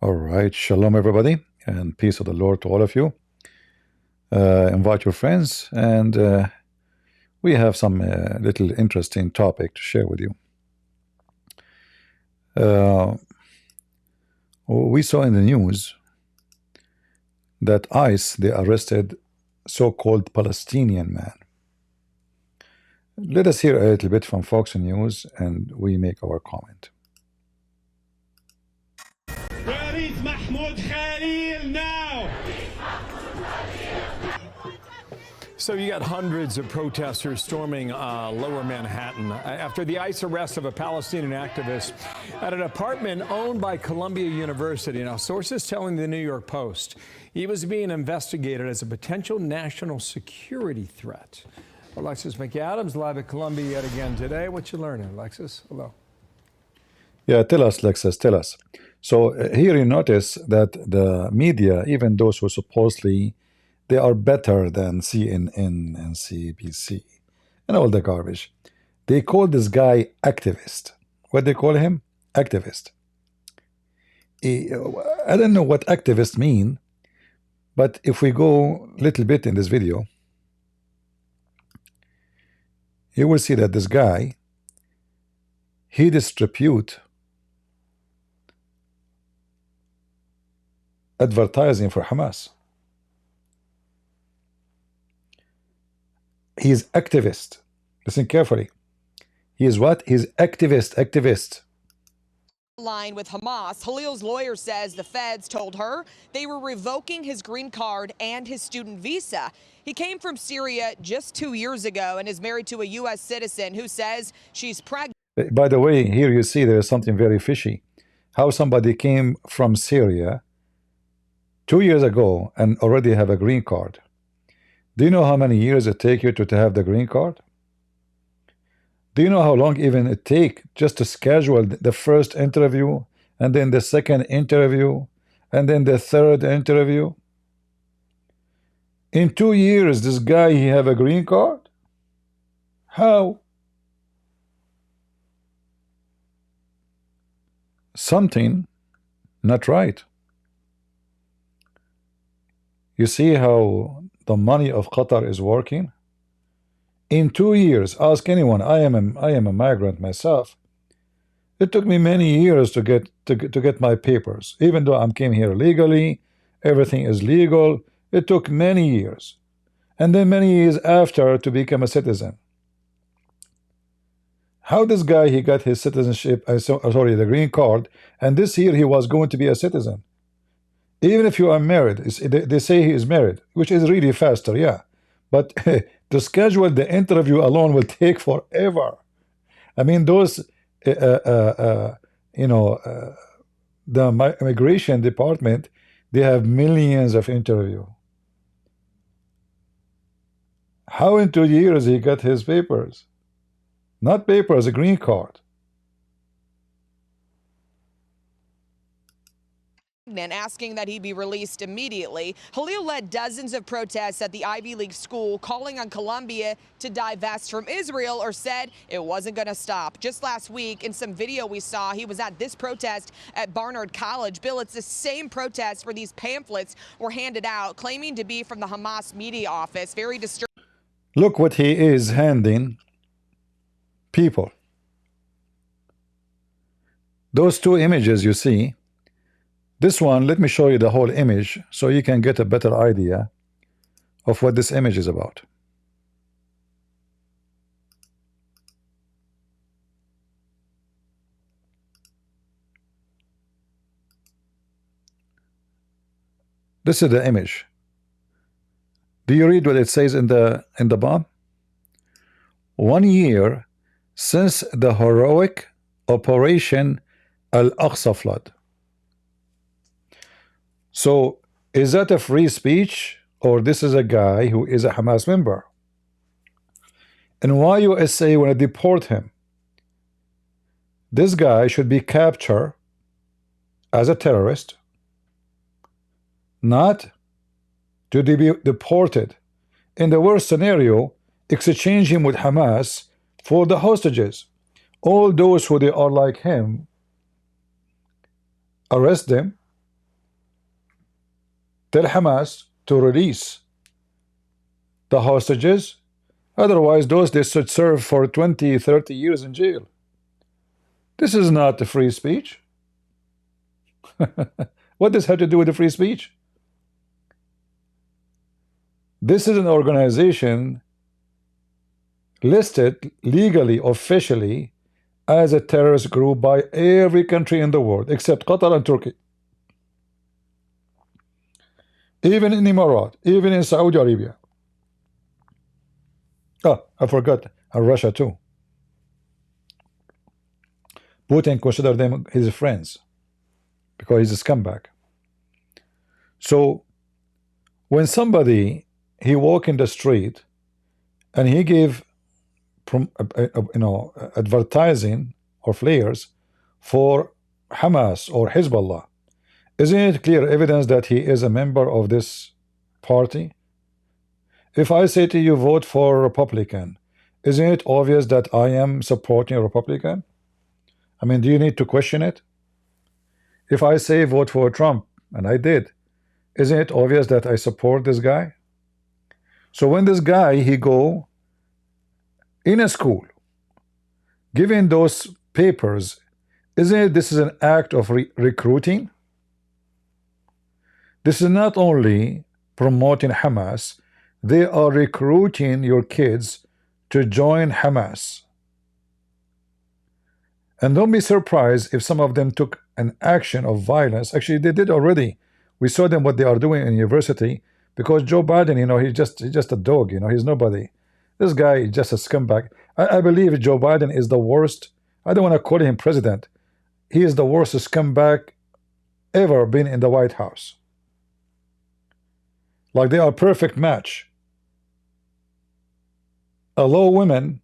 All right, shalom everybody, and peace of the Lord to all of you. Invite your friends, and we have some little interesting topic to share with you. We saw in the news that ICE, they arrested so-called Palestinian man. Let us hear a little bit from Fox News, and we make our comment. Where is Mahmoud Khalil now? So you got hundreds of protesters storming lower Manhattan after the ICE arrest of a Palestinian activist at an apartment owned by Columbia University. Now, sources telling the New York Post he was being investigated as a potential national security threat. Alexis McAdams live at Columbia yet again today. What you learning, Alexis? Hello. Yeah, tell us, Lexus, tell us. So here you notice that the media, even those who supposedly they are better than CNN and CBC and all the garbage, they call this guy activist. What they call him? Activist. I don't know what activist mean, but if we go a little bit in this video, you will see that this guy, he distribute advertising for Hamas. He is activist. Listen carefully. He is what? He's activist. Line with Hamas. Khalil's lawyer says the feds told her they were revoking his green card and his student visa. He came from Syria just 2 years ago and is married to a U.S. citizen who says she's pregnant. By the way, here you see there is something very fishy. How somebody came from Syria 2 years ago and already have a green card. Do you know how many years it take you to have the green card? Do you know how long even it take just to schedule the first interview, and then the second interview, and then the third interview? In 2 years, this guy, he have a green card? How? Something not right. You see how the money of Qatar is working? In 2 years, ask anyone. I am a migrant myself. It took me many years to get my papers. Even though I came here legally, everything is legal. It took many years, and then many years after to become a citizen. How this guy he got his citizenship? Sorry, the green card, and this year he was going to be a citizen. Even if you are married, they say he is married, which is really faster, yeah. But to schedule the interview alone will take forever. I mean, those, the immigration department, they have millions of interview. How in 2 years he got his papers? Not papers, a green card. And asking that he be released immediately. Khalil led dozens of protests at the Ivy League school, calling on Columbia to divest from Israel, or said it wasn't going to stop. Just last week, in some video we saw, he was at this protest at Barnard College. Bill, it's the same protest where these pamphlets were handed out, claiming to be from the Hamas media office. Very disturbing. Look what he is handing people. Those two images you see. This one, let me show you the whole image so you can get a better idea of what this image is about. This is the image. Do you read what it says in the bomb? 1 year since the heroic Operation Al-Aqsa flood. So, is that a free speech, or this is a guy who is a Hamas member? And why USA want to deport him? This guy should be captured as a terrorist, not to be deported. In the worst scenario, exchange him with Hamas for the hostages. All those who they are like him, arrest them, Tell Hamas to release the hostages. Otherwise, those they should serve for 20, 30 years in jail. This is not free speech. What does this have to do with the free speech? This is an organization listed legally, officially, as a terrorist group by every country in the world except Qatar and Turkey. Even in Emirat, even in Saudi Arabia. Oh, I forgot, and Russia too. Putin considered them his friends because he's a scumbag. So when somebody he walk in the street and he gave advertising or flyers for Hamas or Hezbollah, isn't it clear evidence that he is a member of this party? If I say to you vote for Republican, isn't it obvious that I am supporting a Republican? I mean, do you need to question it? If I say vote for Trump, and I did, isn't it obvious that I support this guy? So when this guy he go in a school giving those papers, isn't it this is an act of recruiting? This is not only promoting Hamas, they are recruiting your kids to join Hamas. And don't be surprised if some of them took an action of violence. Actually, they did already. We saw them what they are doing in university, because Joe Biden, he's just a dog, he's nobody. This guy is just a scumbag. I believe Joe Biden is the worst. I don't want to call him president. He is the worst scumbag ever been in the White House. Like they are a perfect match. A low woman,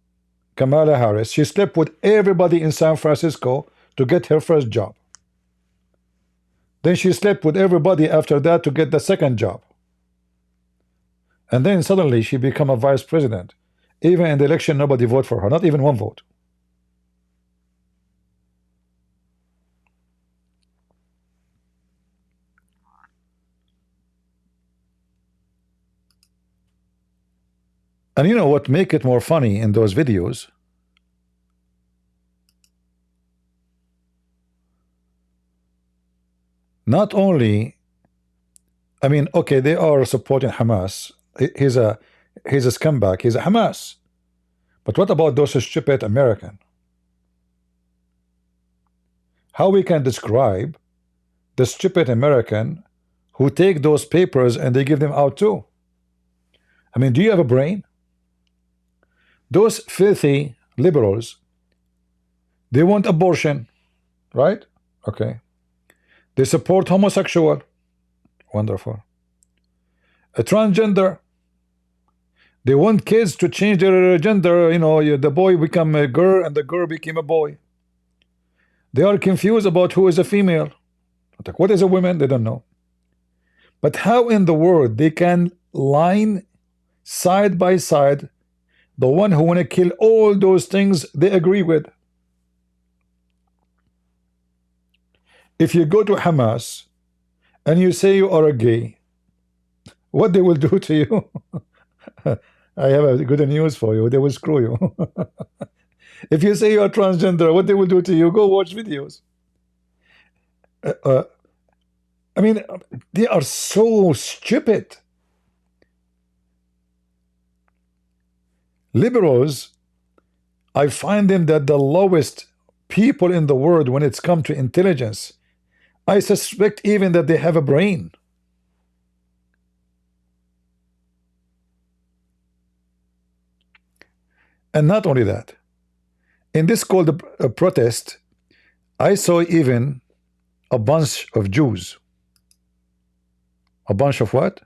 Kamala Harris, she slept with everybody in San Francisco to get her first job. Then she slept with everybody after that to get the second job. And then suddenly she became a vice president. Even in the election, nobody voted for her, not even one vote. And you know what make it more funny in those videos? Not only, I mean, okay, they are supporting Hamas. He's a scumbag. He's a Hamas. But what about those stupid American? How we can describe the stupid American who take those papers and they give them out too? I mean, do you have a brain? Those filthy liberals, they want abortion, right? Okay. They support homosexual. Wonderful. A transgender. They want kids to change their gender. The boy become a girl and the girl became a boy. They are confused about who is a female. Like, what is a woman? They don't know. But how in the world they can line side by side the one who want to kill all those things they agree with? If you go to Hamas and you say you are a gay, what they will do to you? I have a good news for you. They will screw you. If you say you are transgender, what they will do to you? Go watch videos. I mean, they are so stupid. Liberals, I find them that the lowest people in the world when it's come to intelligence. I suspect even that they have a brain. And not only that, in this called a protest, I saw even a bunch of Jews. A bunch of what?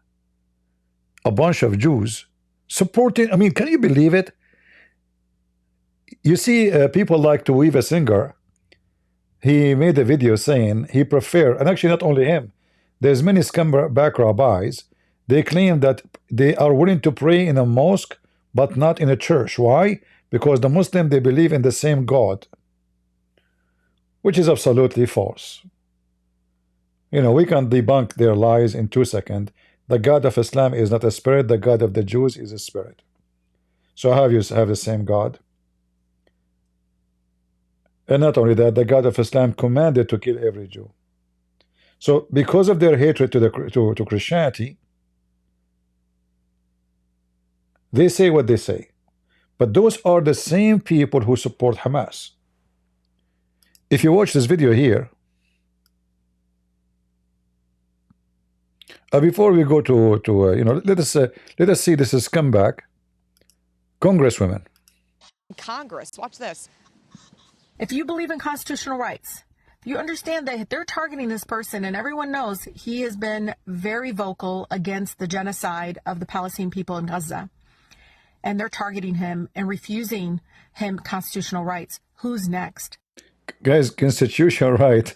A bunch of Jews supporting. I mean, can you believe it? You see, people like to weave a singer. He made a video saying he prefer, and actually not only him, there's many scumbag rabbis. They claim that they are willing to pray in a mosque but not in a church. Why? Because the Muslim, they believe in the same God, which is absolutely false. You know, we can debunk their lies in 2 seconds. The God of Islam is not a spirit. The God of the Jews is a spirit. So how you have the same God? And not only that, the God of Islam commanded to kill every Jew. So because of their hatred to Christianity, they say what they say. But those are the same people who support Hamas. If you watch this video here, before we go to you know, let us see this is scumbag congresswomen. Congress, watch this. If you believe in constitutional rights, you understand that they're targeting this person, and everyone knows he has been very vocal against the genocide of the Palestinian people in Gaza. And they're targeting him and refusing him constitutional rights. Who's next? Guys, constitutional right.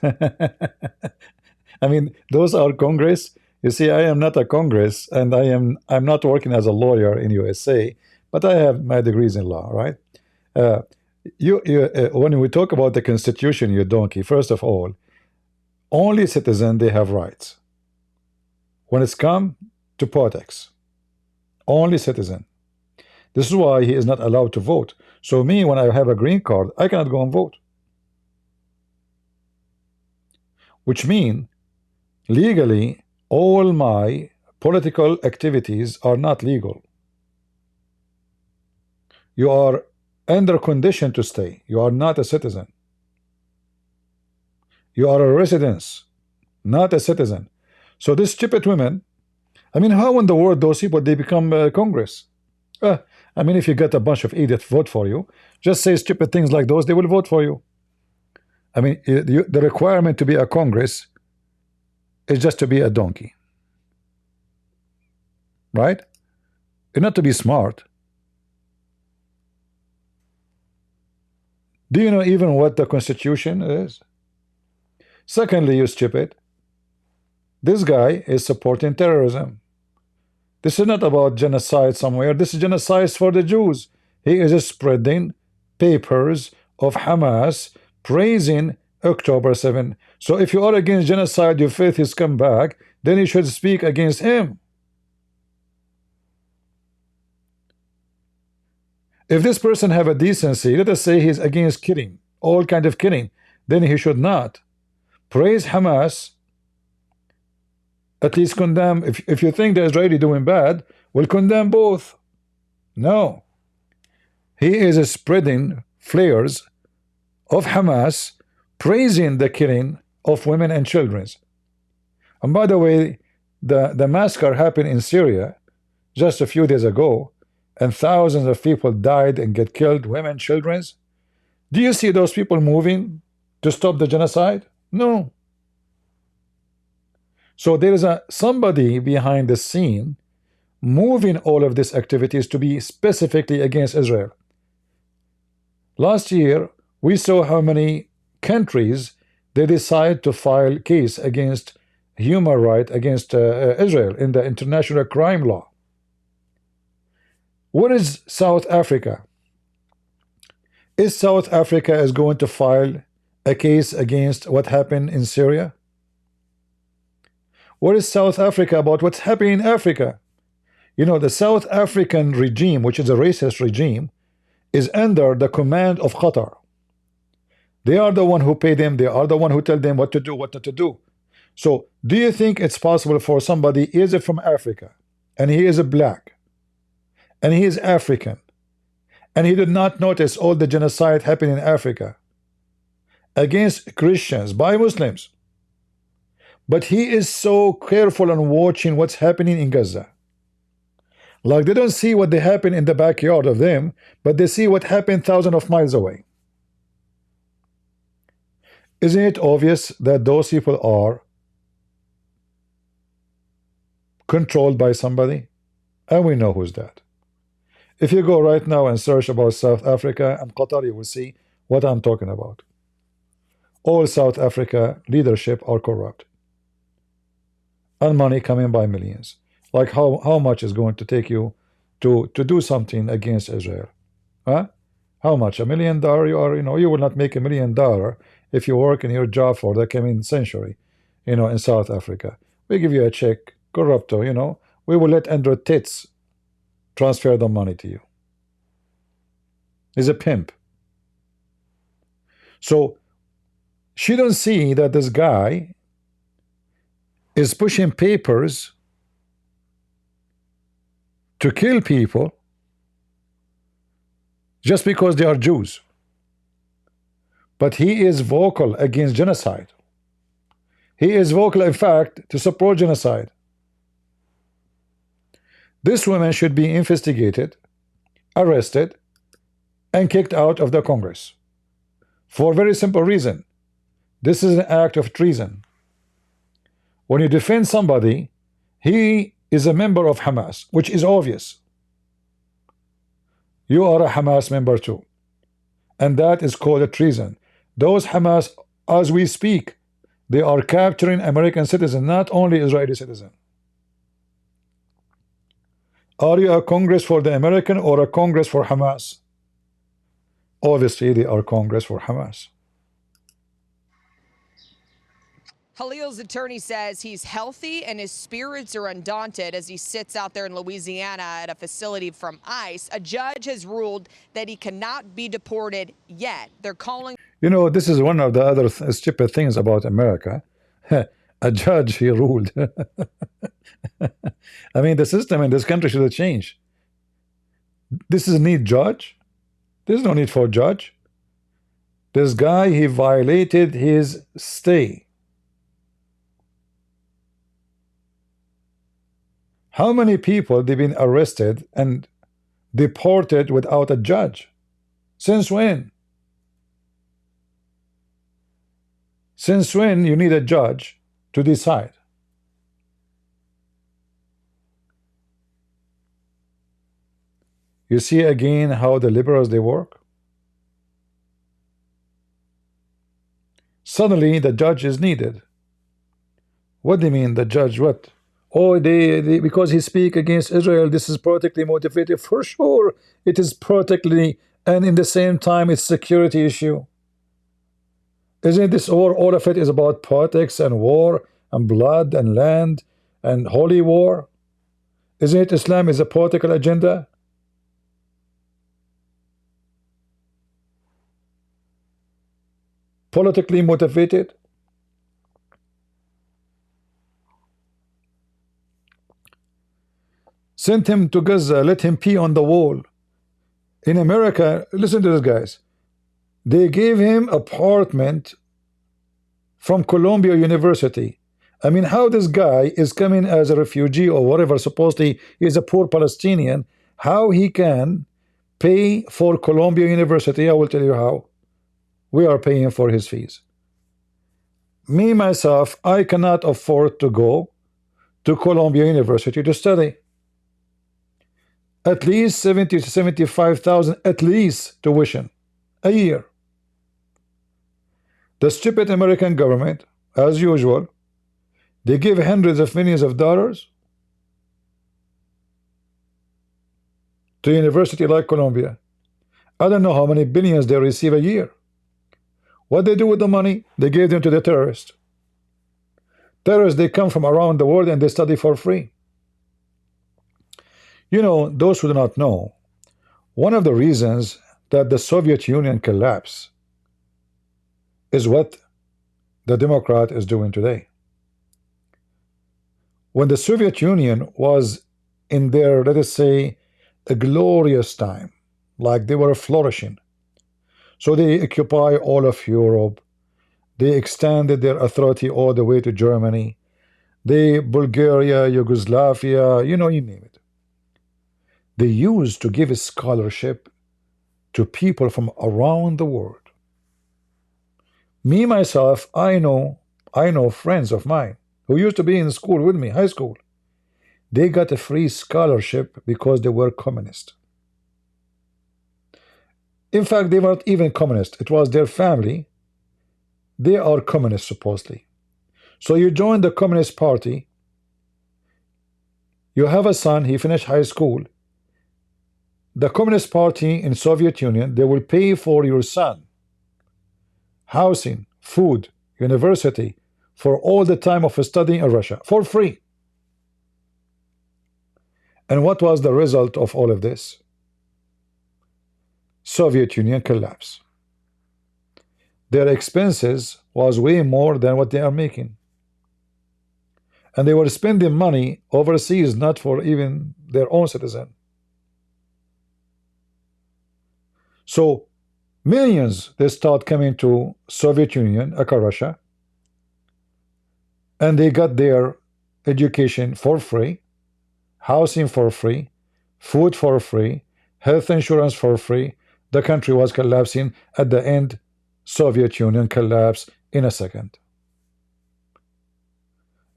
I mean, those are Congress. You see, I am not a Congress, and I'm not working as a lawyer in USA, but I have my degrees in law, right? When we talk about the Constitution, you donkey, first of all, only citizen, they have rights. When it's come to politics, only citizen. This is why he is not allowed to vote. So me, when I have a green card, I cannot go and vote. Which means, legally, all my political activities are not legal. You are under condition to stay. You are not a citizen. You are a resident, not a citizen. So these stupid women, I mean, how in the world those people, they become Congress? I mean, if you get a bunch of idiots vote for you, just say stupid things like those, they will vote for you. I mean, the requirement to be a Congress is just to be a donkey. Right? You're not to be smart. Do you know even what the Constitution is? Secondly, you stupid, this guy is supporting terrorism. This is not about genocide somewhere. This is genocide for the Jews. He is spreading papers of Hamas praising October 7. So if you are against genocide, you filthy scumbag, then you should speak against him. If this person have a decency, let us say he's against killing, all kind of killing, then he should not praise Hamas. At least condemn. If you think the Israeli doing bad, will condemn both. No. He is spreading flares of Hamas praising the killing of women and children. And by the way, the massacre happened in Syria just a few days ago, and thousands of people died and get killed, women, children. Do you see those people moving to stop the genocide? No. So there is somebody behind the scene moving all of these activities to be specifically against Israel. Last year, we saw how many countries they decide to file case against human rights against Israel in the international crime law. What is South Africa? Is South Africa going to file a case against what happened in Syria? What is South Africa about what's happening in Africa? You know, the South African regime, which is a racist regime, is under the command of Qatar. They are the one who pay them. They are the one who tell them what to do, what not to do. So do you think it's possible for somebody, is from Africa, and he is a black, and he is African, and he did not notice all the genocide happening in Africa against Christians by Muslims, but he is so careful on watching what's happening in Gaza? Like, they don't see what they happen in the backyard of them, but they see what happened thousands of miles away. Isn't it obvious that those people are controlled by somebody? And we know who's that. If you go right now and search about South Africa and Qatar, you will see what I'm talking about. All South Africa leadership are corrupt, and money coming by millions. Like how much is going to take you to do something against Israel? Huh? How much? $1 million? You will not make $1 million if you work in your job for the coming century. in South Africa. We give you a check, corrupto, we will let Andrew Tits transfer the money to you. He's a pimp. So she don't see that this guy is pushing papers to kill people just because they are Jews. But he is vocal against genocide. He is vocal, in fact, to support genocide. This woman should be investigated, arrested, and kicked out of the Congress. For a very simple reason. This is an act of treason. When you defend somebody, he is a member of Hamas, which is obvious. You are a Hamas member too. And that is called a treason. Those Hamas, as we speak, they are capturing American citizens, not only Israeli citizens. Are you a Congress for the American or a Congress for Hamas? Obviously, they are Congress for Hamas. Khalil's attorney says he's healthy and his spirits are undaunted as he sits out there in Louisiana at a facility from ICE. A judge has ruled that he cannot be deported yet. They're calling. This is one of the other stupid things about America. A judge, he ruled. I mean, the system in this country should have changed. This is need judge. There's no need for judge. This guy, he violated his stay. How many people they've been arrested and deported without a judge? Since when? Since when you need a judge to decide? You see again how the liberals they work? Suddenly the judge is needed. What do you mean the judge what? Oh, because he speak against Israel, this is politically motivated. For sure, it is politically, and in the same time, it's security issue. Isn't this all of it is about politics and war and blood and land and holy war? Isn't it Islam is a political agenda? Politically motivated? Send him to Gaza, let him pee on the wall. In America, listen to this, guys. They gave him apartment from Columbia University. I mean, how this guy is coming as a refugee or whatever, supposedly he's a poor Palestinian, how he can pay for Columbia University, I will tell you how. We are paying for his fees. Me, myself, I cannot afford to go to Columbia University to study. At least 70 to 75,000 at least tuition a year. The stupid American government, as usual, they give hundreds of millions of dollars to a university like Columbia. I don't know how many billions they receive a year. What they do with the money, they give them to the terrorists. Terrorists, they come from around the world and they study for free. Those who do not know, one of the reasons that the Soviet Union collapsed is what the Democrat is doing today. When the Soviet Union was in their, let us say, a glorious time, like they were flourishing, so they occupy all of Europe, they extended their authority all the way to Germany, Bulgaria, Yugoslavia, you name it. They used to give a scholarship to people from around the world. Me, myself, I know friends of mine who used to be in school with me, high school. They got a free scholarship because they were communist. In fact, they weren't even communist. It was their family. They are communists, supposedly. So you join the Communist Party. You have a son, he finished high school. The Communist Party in Soviet Union, they will pay for your son housing, food, university, for all the time of studying in Russia for free. And what was the result of all of this? Soviet Union collapse. Their expenses was way more than what they are making. And they were spending money overseas, not for even their own citizen. So millions, they start coming to Soviet Union, aka Russia, and they got their education for free, housing for free, food for free, health insurance for free. The country was collapsing. At the end, Soviet Union collapsed in a second.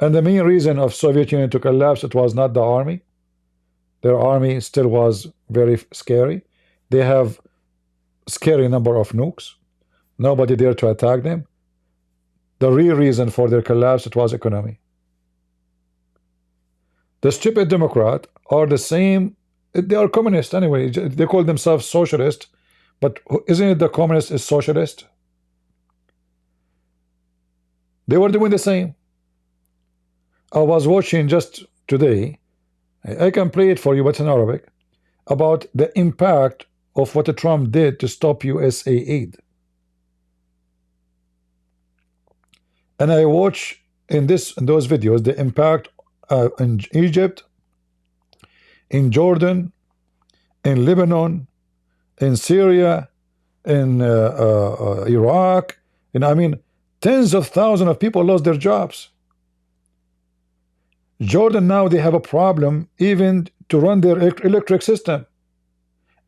And the main reason of Soviet Union to collapse, it was not the army. Their army still was very scary. They have scary number of nukes. Nobody there to attack them. The real reason for their collapse, it was economy. The stupid Democrat are the same. They are communist anyway. They call themselves socialist, but isn't it the communist is socialist? They were doing the same. I was watching just today, I can play it for you, but it's in Arabic, about the impact of what Trump did to stop USA aid. And I watch in those videos the impact in Egypt, in Jordan, in Lebanon, in Syria, in Iraq, and I mean tens of thousands of people lost their jobs. Jordan now they have a problem even to run their electric system.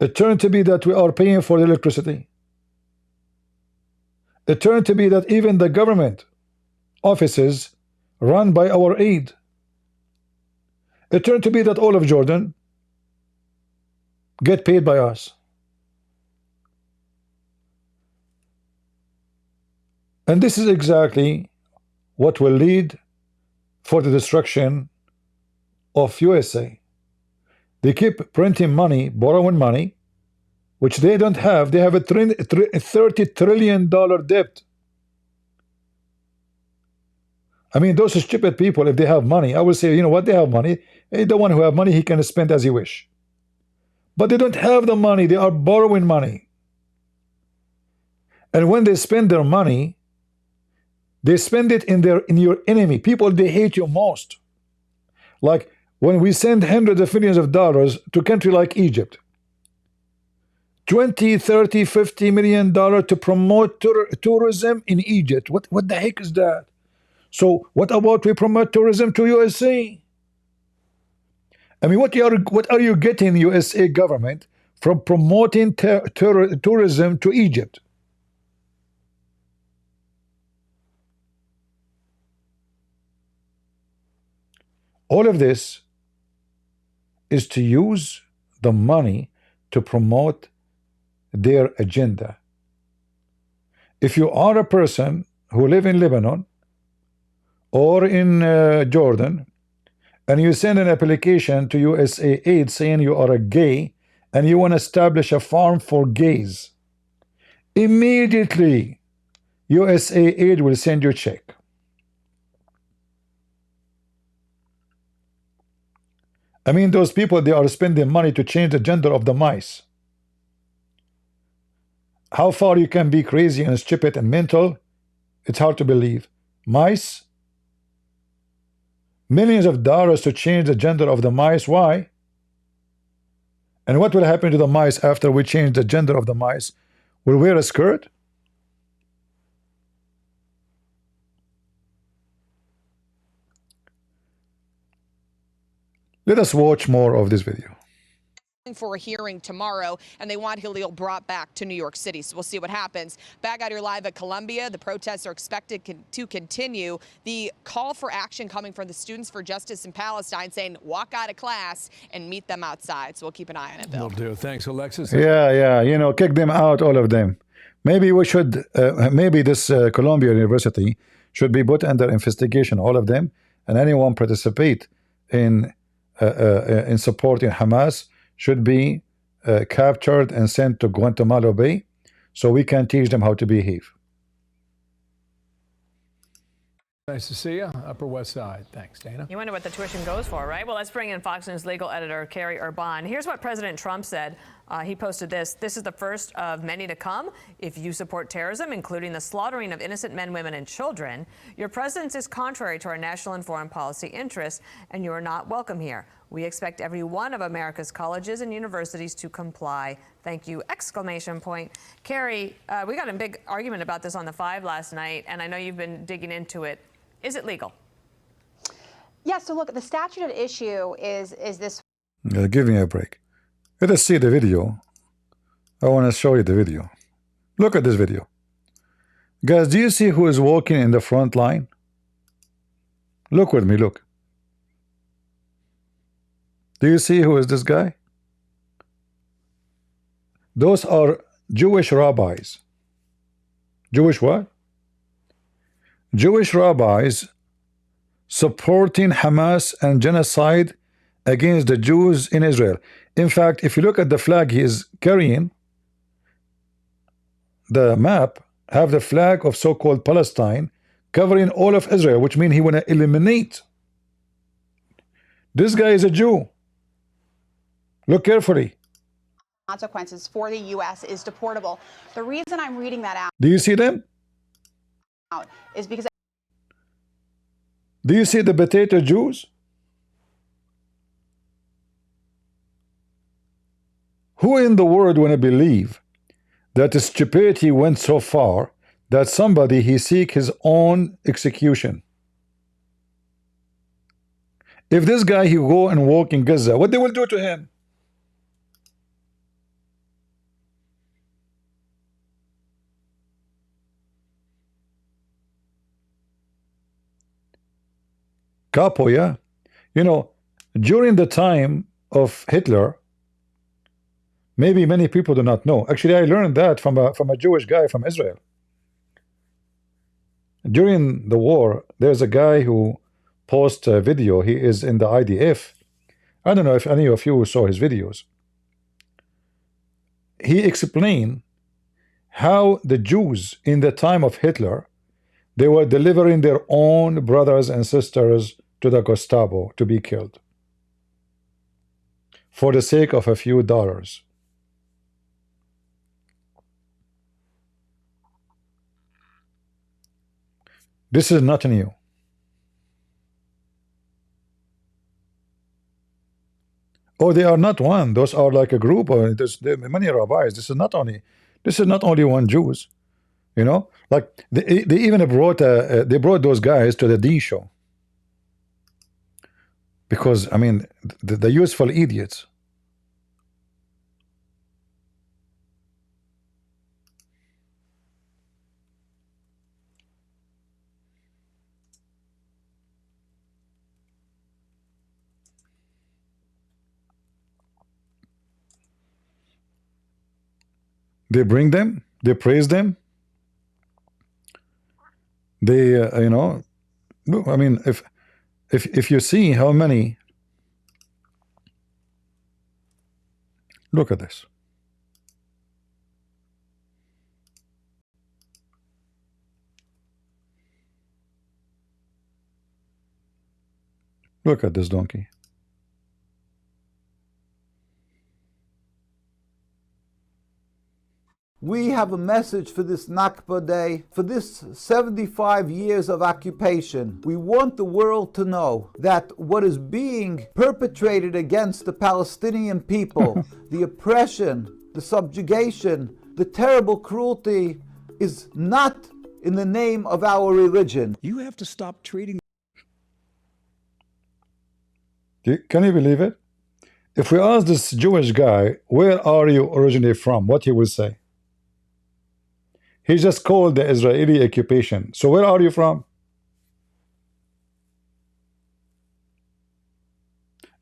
It turned to be that we are paying for the electricity. It turned to be that even the government offices run by our aid. It turned to be that all of Jordan get paid by us. And this is exactly what will lead for the destruction of USA. They keep printing money, borrowing money, which they don't have. They have a $30 trillion debt. I mean, those stupid people, if they have money, I will say, you know what, they have money. The one who have money, he can spend as he wish. But they don't have the money. They are borrowing money. And when they spend their money, they spend it in your enemy. People they hate you most. Like when we send hundreds of millions of dollars to a country like Egypt, 20, 30, 50 million dollars to promote tourism in Egypt. What the heck is that? So what about we promote tourism to USA? I mean, what are you getting, USA government, from promoting tourism to Egypt? All of this is to use the money to promote their agenda. If you are a person who live in Lebanon or in Jordan, and you send an application to USA Aid saying you are a gay and you want to establish a farm for gays, immediately USA Aid will send you a check. I mean, those people, they are spending money to change the gender of the mice. How far you can be crazy and stupid and mental, it's hard to believe. Mice? Millions of dollars to change the gender of the mice. Why? And what will happen to the mice after we change the gender of the mice? Will wear a skirt? Let us watch more of this video. For a hearing tomorrow, and they want Halil brought back to New York City. So we'll see what happens. Back out here live at Columbia, the protests are expected to continue. The call for action coming from the Students for Justice in Palestine saying walk out of class and meet them outside. So we'll keep an eye on it, Bill. Will do. Thanks, Alexis. Yeah, you know, kick them out, all of them. Maybe we should, maybe this Columbia University should be put under investigation, all of them, and anyone participate in supporting Hamas should be captured and sent to Guantanamo Bay so we can teach them how to behave. Nice to see you. Upper West Side. Thanks, Dana. You wonder what the tuition goes for, right? Well, let's bring in Fox News legal editor Carrie Urban. Here's what President Trump said. He posted this. This is the first of many to come. If you support terrorism, including the slaughtering of innocent men, women, and children, your presence is contrary to our national and foreign policy interests, and you are not welcome here. We expect every one of America's colleges and universities to comply. Thank you! Exclamation point. Carrie, we got a big argument about this on the 5 last night, and I know you've been digging into it. Is it legal? Yeah, so look, the statute at issue is this. Give me a break. Let us see the video. I want to show you the video. Look at this video. Guys, do you see who is walking in the front line? Look with me, look. Do you see who is this guy? Those are Jewish rabbis. Jewish what? Jewish rabbis supporting Hamas and genocide against the Jews in Israel. In fact, if you look at the flag he is carrying, the map have the flag of so-called Palestine covering all of Israel, which means he want to eliminate. This guy is a Jew. Look carefully. Consequences for the U.S. is deportable. The reason I'm reading that out. Do you see them? Is because. Do you see the potato Jews? Who in the world want to believe that the stupidity went so far that somebody he seek his own execution? If this guy he go and walk in Gaza, what they will do to him? Capo, yeah. You know, during the time of Hitler, maybe many people do not know. Actually, I learned that from a Jewish guy from Israel. During the war, there's a guy who posts a video. He is in the IDF. I don't know if any of you saw his videos. He explained how the Jews in the time of Hitler, they were delivering their own brothers and sisters to the Gestapo to be killed for the sake of a few dollars. This is not new. Oh, they are not one. Those are like a group, or there are many rabbis. This is not only one Jews. You know, like they even brought those guys to the D show because I mean the useful idiots. They bring them, they praise them. They, you know, I mean, if you see how many, look at this. Look at this donkey. We have a message for this Nakba Day, for this 75 years of occupation. We want the world to know that what is being perpetrated against the Palestinian people, the oppression, the subjugation, the terrible cruelty is not in the name of our religion. You have to stop treating. Can you believe it? If we ask this Jewish guy, where are you originally from? What he will say? He just called the Israeli occupation. So where are you from?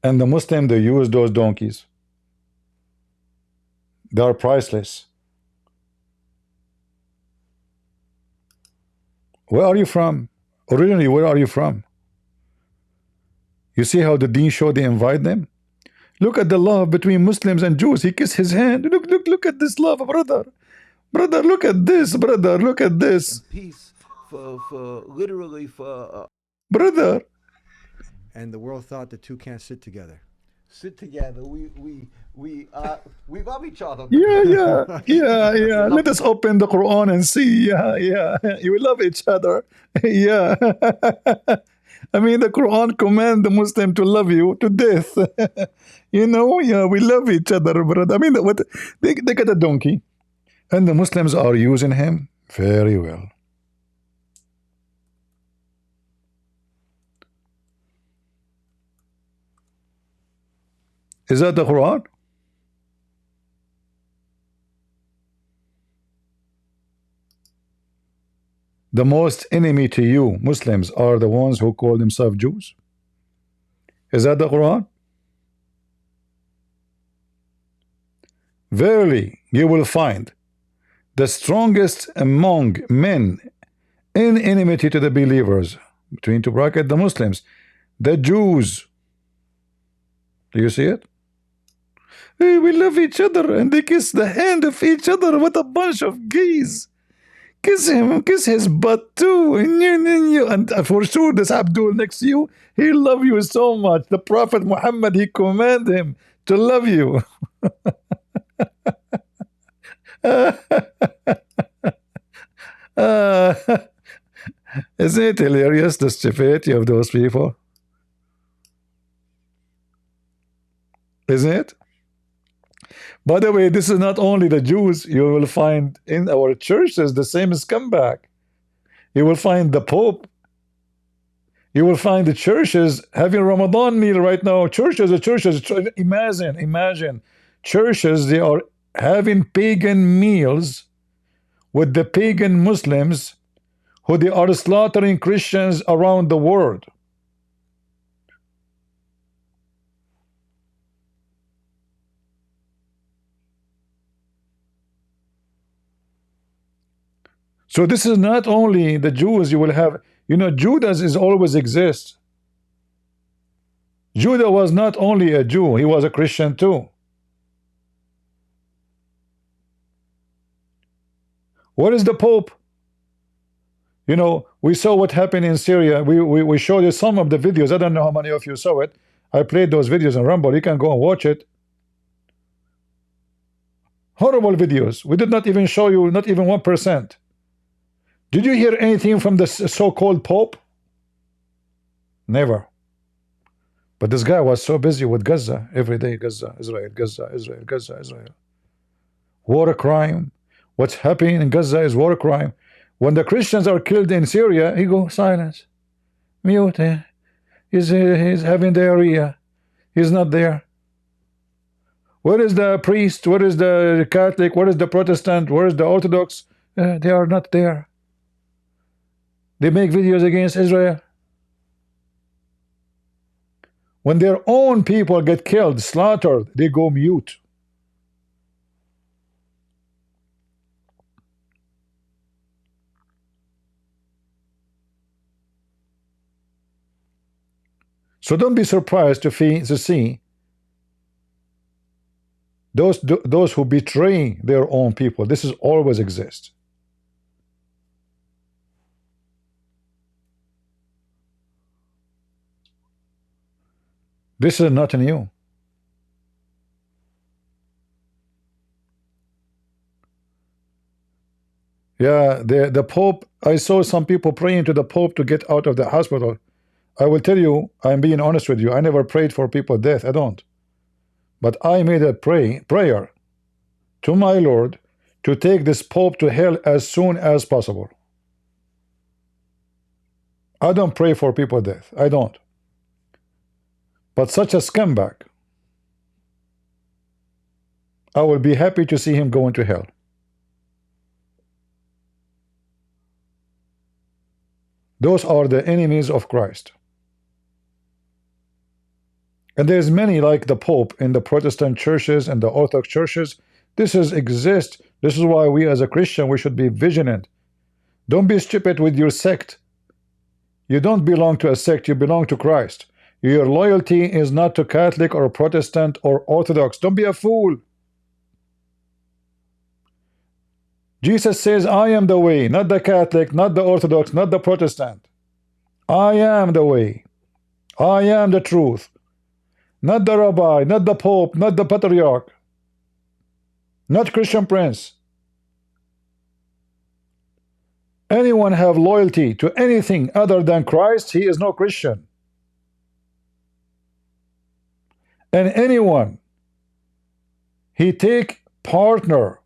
And the Muslim, they use those donkeys. They are priceless. Where are you from? Originally, where are you from? You see how the Deen show they invite them? Look at the love between Muslims and Jews. He kissed his hand. Look at this love, brother. Brother, look at this, brother. Look at this. Peace literally for Brother, And the world thought the two can't sit together. sit together. We love each other. yeah. Let us open the Quran and see. Yeah. You love each other. Yeah. I mean, the Quran command the Muslim to love you to death. Yeah, we love each other, brother. I mean, what they got a donkey, and the Muslims are using him very well. Is that the Quran? The most enemy to you, Muslims, are the ones who call themselves Jews. Is that the Quran? Verily, you will find the strongest among men in enmity to the believers, between two brackets, the Muslims, the Jews. Do you see it? Hey, we love each other, and they kiss the hand of each other. What a bunch of gays. Kiss him, kiss his butt too. And for sure, this Abdul next to you, he love you so much. The Prophet Muhammad, he command him to love you. Isn't it hilarious, the stupidity of those people? Isn't it? By the way, this is not only the Jews. You will find in our churches the same scumbag. You will find the Pope. You will find the churches having Ramadan meal right now. Churches. Imagine. Churches, they are having pagan meals with the pagan Muslims who they are slaughtering Christians around the world. So this is not only the Jews. You will have, Judas is always exist. Judah was not only a Jew, he was a Christian too. What is the Pope? We saw what happened in Syria. We showed you some of the videos. I don't know how many of you saw it. I played those videos on Rumble. You can go and watch it. Horrible videos. We did not even show you, not even 1%. Did you hear anything from the so-called Pope? Never. But this guy was so busy with Gaza. Every day, Gaza, Israel, Gaza, Israel, Gaza, Israel. War crime. What's happening in Gaza is war crime. When the Christians are killed in Syria, he goes, silence. Mute. He's having diarrhea. He's not there. Where is the priest? Where is the Catholic? Where is the Protestant? Where is the Orthodox? They are not there. They make videos against Israel. When their own people get killed, slaughtered, they go mute. So don't be surprised to see those who betray their own people. This is always exists. This is not new. Yeah, the Pope, I saw some people praying to the Pope to get out of the hospital. I will tell you, I'm being honest with you, I never prayed for people's death. I don't. But I made a prayer to my Lord to take this Pope to hell as soon as possible. I don't pray for people's death. I don't. But such a scumbag, I will be happy to see him go into hell. Those are the enemies of Christ. And there's many like the Pope in the Protestant churches and the Orthodox churches. This exists. This is why we as a Christian, we should be vigilant. Don't be stupid with your sect. You don't belong to a sect, you belong to Christ. Your loyalty is not to Catholic or Protestant or Orthodox. Don't be a fool. Jesus says, I am the way, not the Catholic, not the Orthodox, not the Protestant. I am the way. I am the truth. Not the rabbi, not the Pope, not the Patriarch, not Christian Prince. Anyone have loyalty to anything other than Christ, he is no Christian. And anyone he take partner,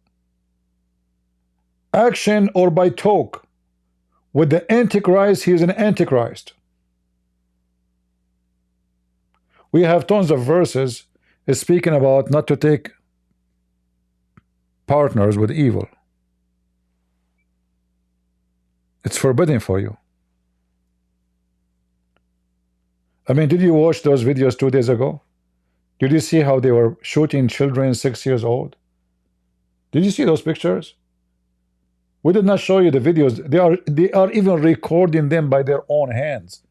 action or by talk with the Antichrist, he is an Antichrist. We have tons of verses speaking about not to take partners with evil. It's forbidden for you. I mean, did you watch those videos 2 days ago? Did you see how they were shooting children 6 years old? Did you see those pictures? We did not show you the videos. They are even recording them by their own hands.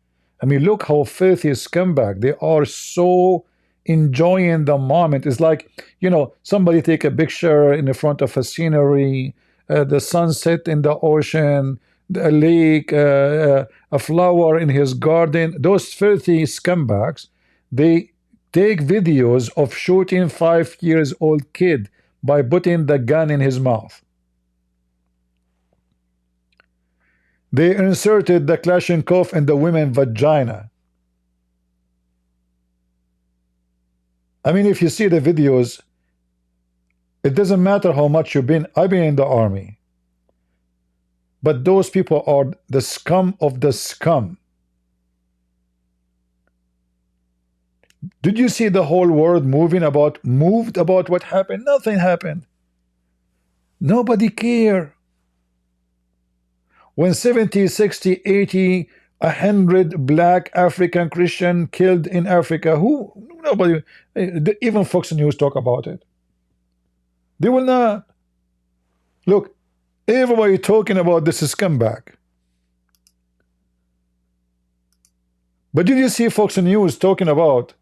I mean, look how filthy scumbag. They are so enjoying the moment. It's like, you know, somebody take a picture in the front of a scenery, the sunset in the ocean, a lake, a flower in his garden. Those filthy scumbags, they take videos of shooting 5 years old kid by putting the gun in his mouth. They inserted the Kalashnikov in the women's vagina. I mean, if you see the videos, it doesn't matter how much I've been in the army, but those people are the scum of the scum. Did you see the whole world moved about what happened? Nothing happened. Nobody cared. When 70, 60, 80, 100 black African Christian killed in Africa, nobody, even Fox News talk about it. They will not. Look, everybody talking about this scumbag. But did you see Fox News talking about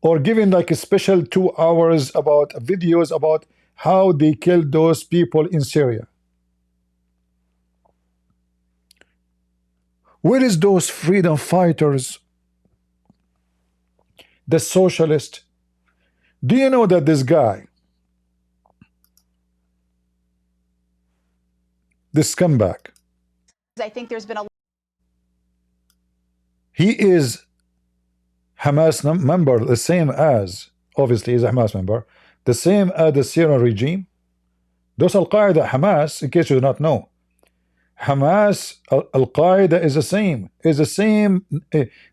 or giving like a special 2 hours about videos about how they killed those people in Syria? Where is those freedom fighters, the socialist? Do you know that this guy, this scumbag, I think there's been a he is Hamas member, the same as, obviously he's a Hamas member, the same as the Syrian regime. Those Al-Qaeda, Hamas, in case you do not know, Hamas, Al-Qaeda is the same.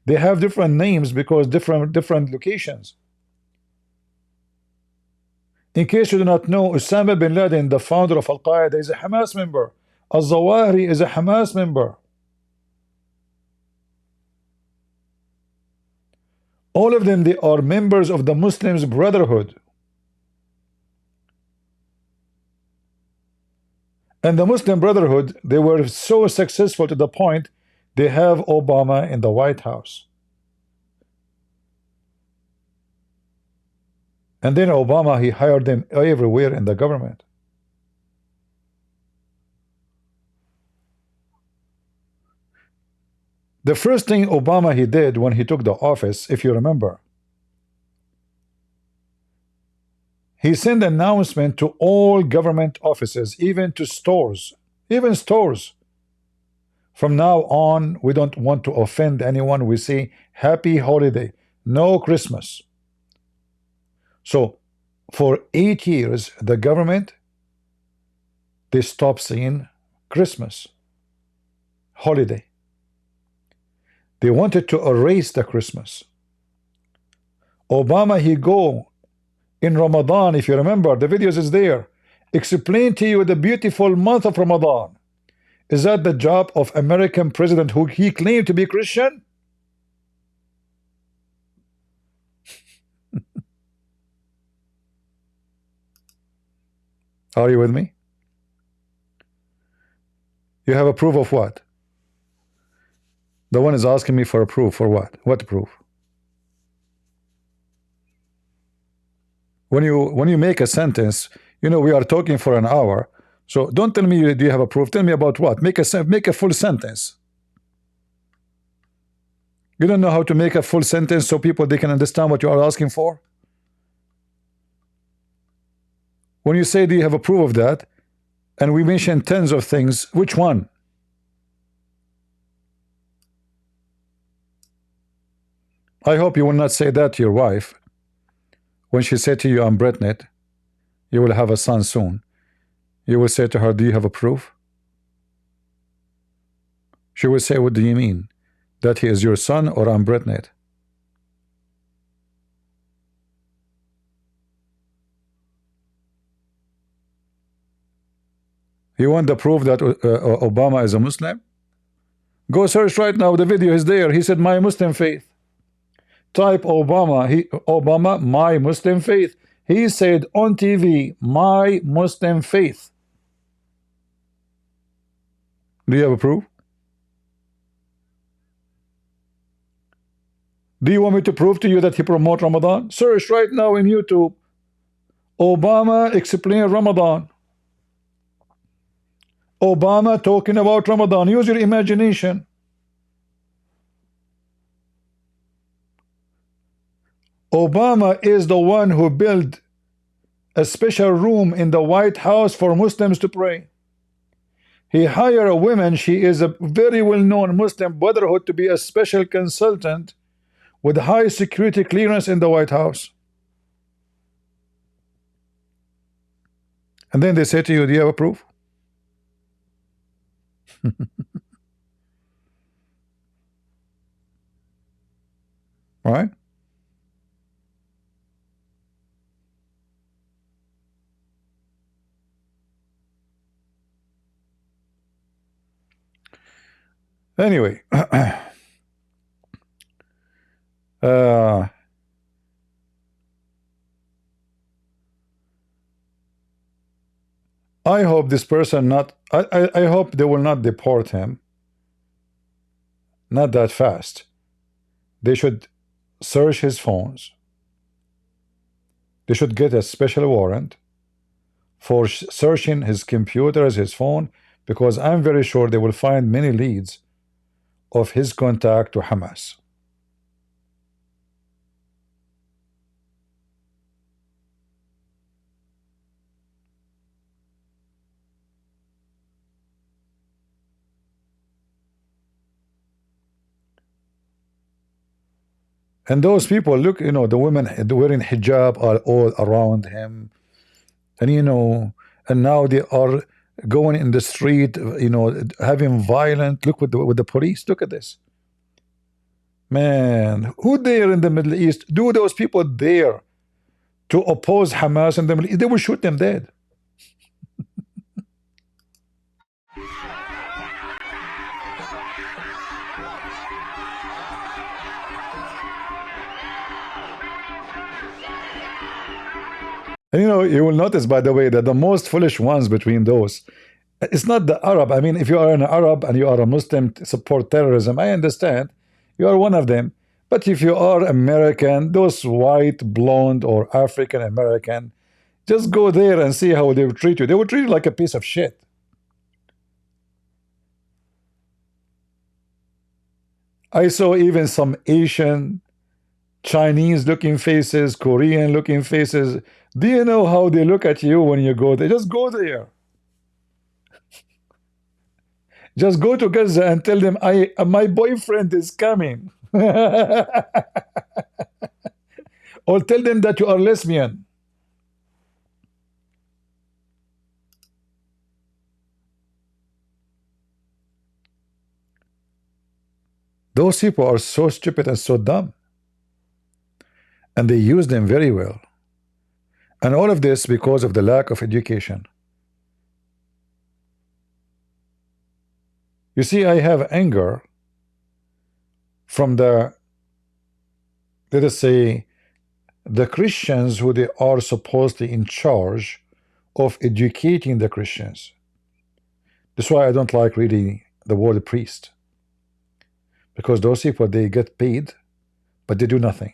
They have different names because different locations. In case you do not know, Osama bin Laden, the founder of Al-Qaeda, is a Hamas member. Al-Zawahiri is a Hamas member. All of them, they are members of the Muslims Brotherhood. And the Muslim Brotherhood, they were so successful to the point they have Obama in the White House. And then Obama, he hired them everywhere in the government. The first thing Obama he did when he took the office, if you remember, he sent an announcement to all government offices, even to stores, even stores. From now on, we don't want to offend anyone. We say happy holiday, no Christmas. So for 8 years, the government, they stopped saying Christmas, holiday. They wanted to erase the Christmas. Obama, he go in Ramadan, if you remember, the videos is there. Explain to you the beautiful month of Ramadan. Is that the job of American president who he claimed to be Christian? Are you with me? You have a proof of what? The one is asking me for a proof. For what? What proof? When you make a sentence, you know, we are talking for an hour, So don't tell me do you have a proof. Tell me about what. Make a full sentence. You don't know how to make a full sentence so people they can understand what you are asking for. When you say do you have a proof of that, and we mention tens of things, which one? I hope you will not say that to your wife when she said to you, I'm pregnant, you will have a son soon. You will say to her, do you have a proof? She will say, what do you mean? That he is your son, or I'm pregnant? You want the proof that Obama is a Muslim? Go search right now, the video is there. He said, my Muslim faith. Type Obama, Obama, my Muslim faith. He said on TV, my Muslim faith. Do you have a proof? Do you want me to prove to you that he promotes Ramadan? Search right now in YouTube. Obama explain Ramadan. Obama talking about Ramadan. Use your imagination. Obama is the one who built a special room in the White House for Muslims to pray. He hired a woman, she is a very well-known Muslim Brotherhood, to be a special consultant with high security clearance in the White House. And then they say to you, do you have a proof? Right? Anyway, I hope this person not, I hope they will not deport him. Not that fast. They should search his phones. They should get a special warrant for searching his computers, his phone, because I'm very sure they will find many leads of his contact to Hamas. And those people, look, you know, the women wearing hijab are all around him, and you know, and now they are going in the street, you know, having violent. Look with the police. Look at this, man. Who there in the Middle East? Do those people there to oppose Hamas in the Middle East? They will shoot them dead. And you know, you will notice, by the way, that the most foolish ones between those, it's not the Arab. I mean, if you are an Arab and you are a Muslim, support terrorism, I understand. You are one of them. But if you are American, those white, blonde, or African American, just go there and see how they will treat you. They will treat you like a piece of shit. I saw even some Asian, Chinese looking faces, Korean looking faces. Do you know how they look at you when you go there? Just go there. Just go to Gaza and tell them, my boyfriend is coming. Or tell them that you are lesbian. Those people are so stupid and so dumb. And they use them very well. And all of this because of the lack of education. You see, I have anger from the, let us say, the Christians who they are supposedly in charge of educating the Christians. That's why I don't like reading the word priest. Because those people, they get paid, but they do nothing.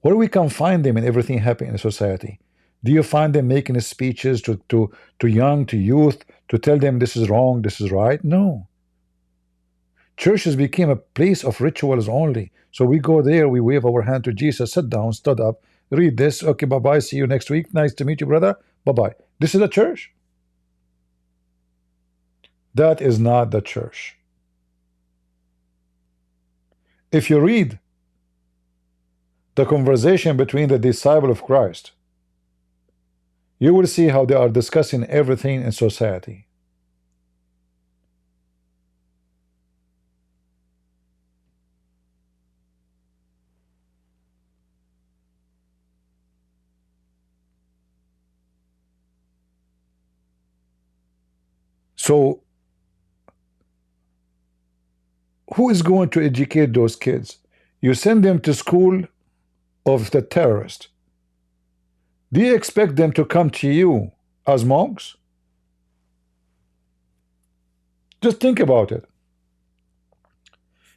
Where we can find them in everything happening in society? Do you find them making speeches to young, to youth, to tell them this is wrong, this is right? No. Churches became a place of rituals only. So we go there, we wave our hand to Jesus, sit down, stood up, read this, okay, bye-bye, see you next week, nice to meet you, brother, bye-bye. This is a church? That is not the church. If you read the conversation between the disciple of Christ, you will see how they are discussing everything in society. So who is going to educate those kids? You send them to school of the terrorist. Do you expect them to come to you as monks? Just think about it.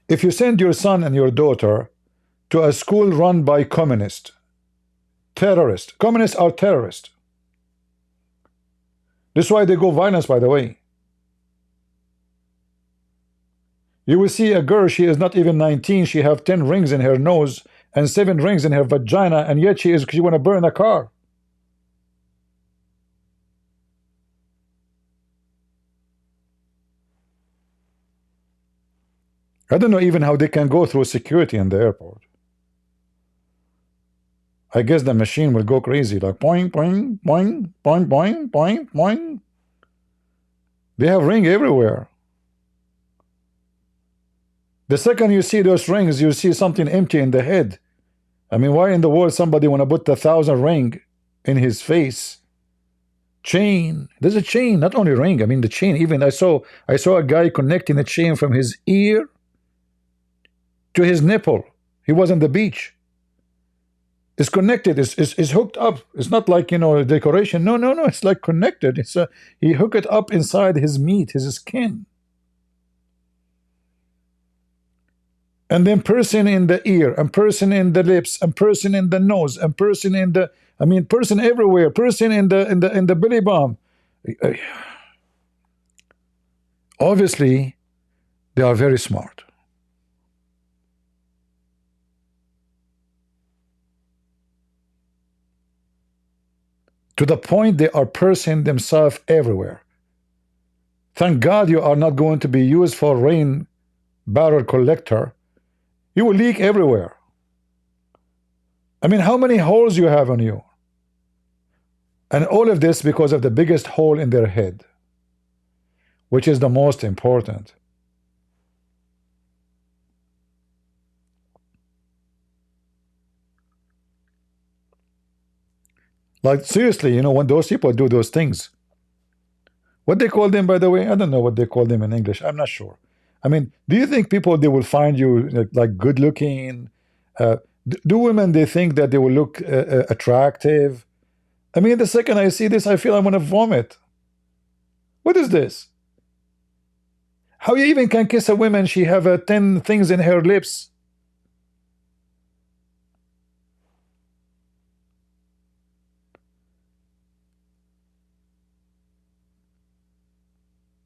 If you send your son and your daughter to a school run by communists, terrorists, communists are terrorists. This is why they go violence, by the way. You will see a girl, she is not even 19, she have 10 rings in her nose and 7 rings in her vagina, and yet she want to burn a car. I don't know even how they can go through security in the airport. I guess the machine will go crazy, like boing, boing, boing, boing, boing, boing, boing. They have ring everywhere. The second you see those rings, you see something empty in the head. I mean, why in the world somebody want to put 1,000 ring in his face? Chain. There's a chain, not only ring. I mean, the chain. Even I saw a guy connecting a chain from his ear to his nipple. He was on the beach. It's connected. It's hooked up. It's not like, you know, decoration. No. It's like connected. He hooked it up inside his meat, his skin. And then person in the ear, and person in the lips, and person in the nose, and person in the, I mean, person everywhere, person in the belly bump. Obviously, they are very smart. To the point they are pursing themselves everywhere. Thank God you are not going to be used for rain barrel collector. You will leak everywhere. I mean, how many holes you have on you? And all of this because of the biggest hole in their head, which is the most important. Like, seriously, you know, when those people do those things, what they call them, by the way, I don't know what they call them in English. I'm not sure. I mean, do you think people, they will find you like good looking? Do women, they think that they will look attractive? I mean, the second I see this, I feel I want to vomit. What is this? How you even can kiss a woman? She have 10 things in her lips.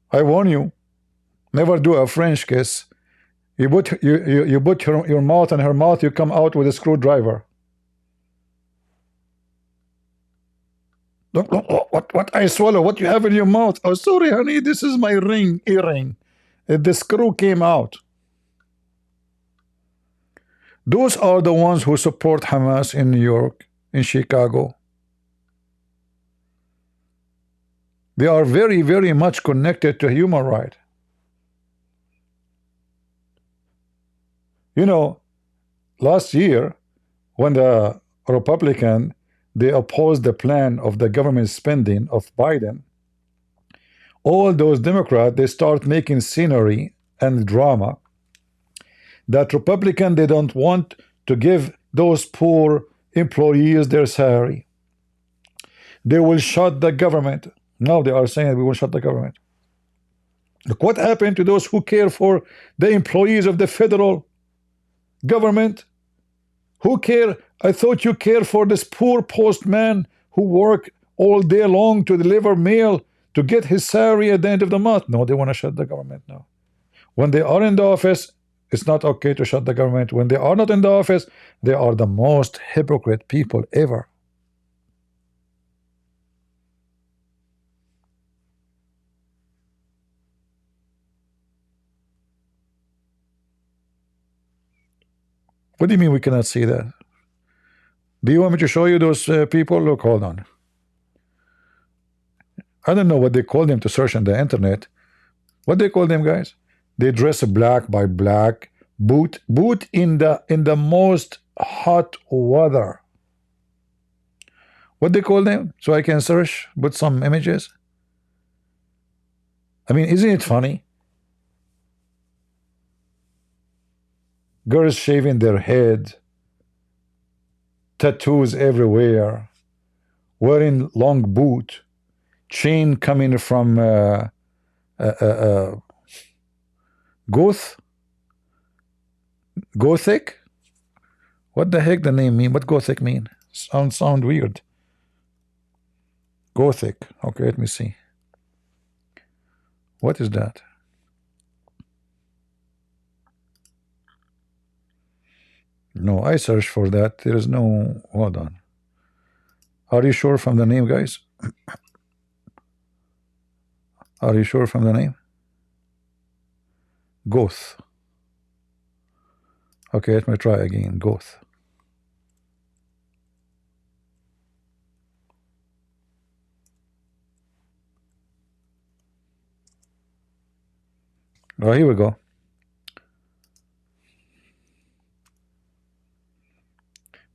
I warn you. Never do a French kiss. You put your mouth in her mouth, you come out with a screwdriver. Look, what I swallow, what you have in your mouth? Oh, sorry, honey, this is my earring. The screw came out. Those are the ones who support Hamas in New York, in Chicago. They are very, very much connected to human rights. You know, last year, when the Republican, they opposed the plan of the government spending of Biden, all those Democrats, they start making scenery and drama that Republican, they don't want to give those poor employees their salary. They will shut the government. Now they are saying we will shut the government. Look what happened to those who care for the employees of the federal government. Who care? I thought you care for this poor postman who work all day long to deliver mail to get his salary at the end of the month. No, they want to shut the government now. When they are in the office, it's not okay to shut the government. When they are not in the office, they are the most hypocrite people ever. What do you mean we cannot see that? Do you want me to show you those people? Look, hold on. I don't know what they call them to search on the internet. What they call them, guys? They dress black by black, boot in the most hot weather. What they call them? So I can search, put some images. I mean, isn't it funny? Girls shaving their head, tattoos everywhere, wearing long boot, chain coming from Gothic? What the heck the name mean? What Gothic mean? Sound weird. Gothic. Okay, let me see. What is that? No, I searched for that. There is no. Hold on. Are you sure from the name, guys? Are you sure from the name? Goth. Okay, let me try again. Goth. Oh, here we go.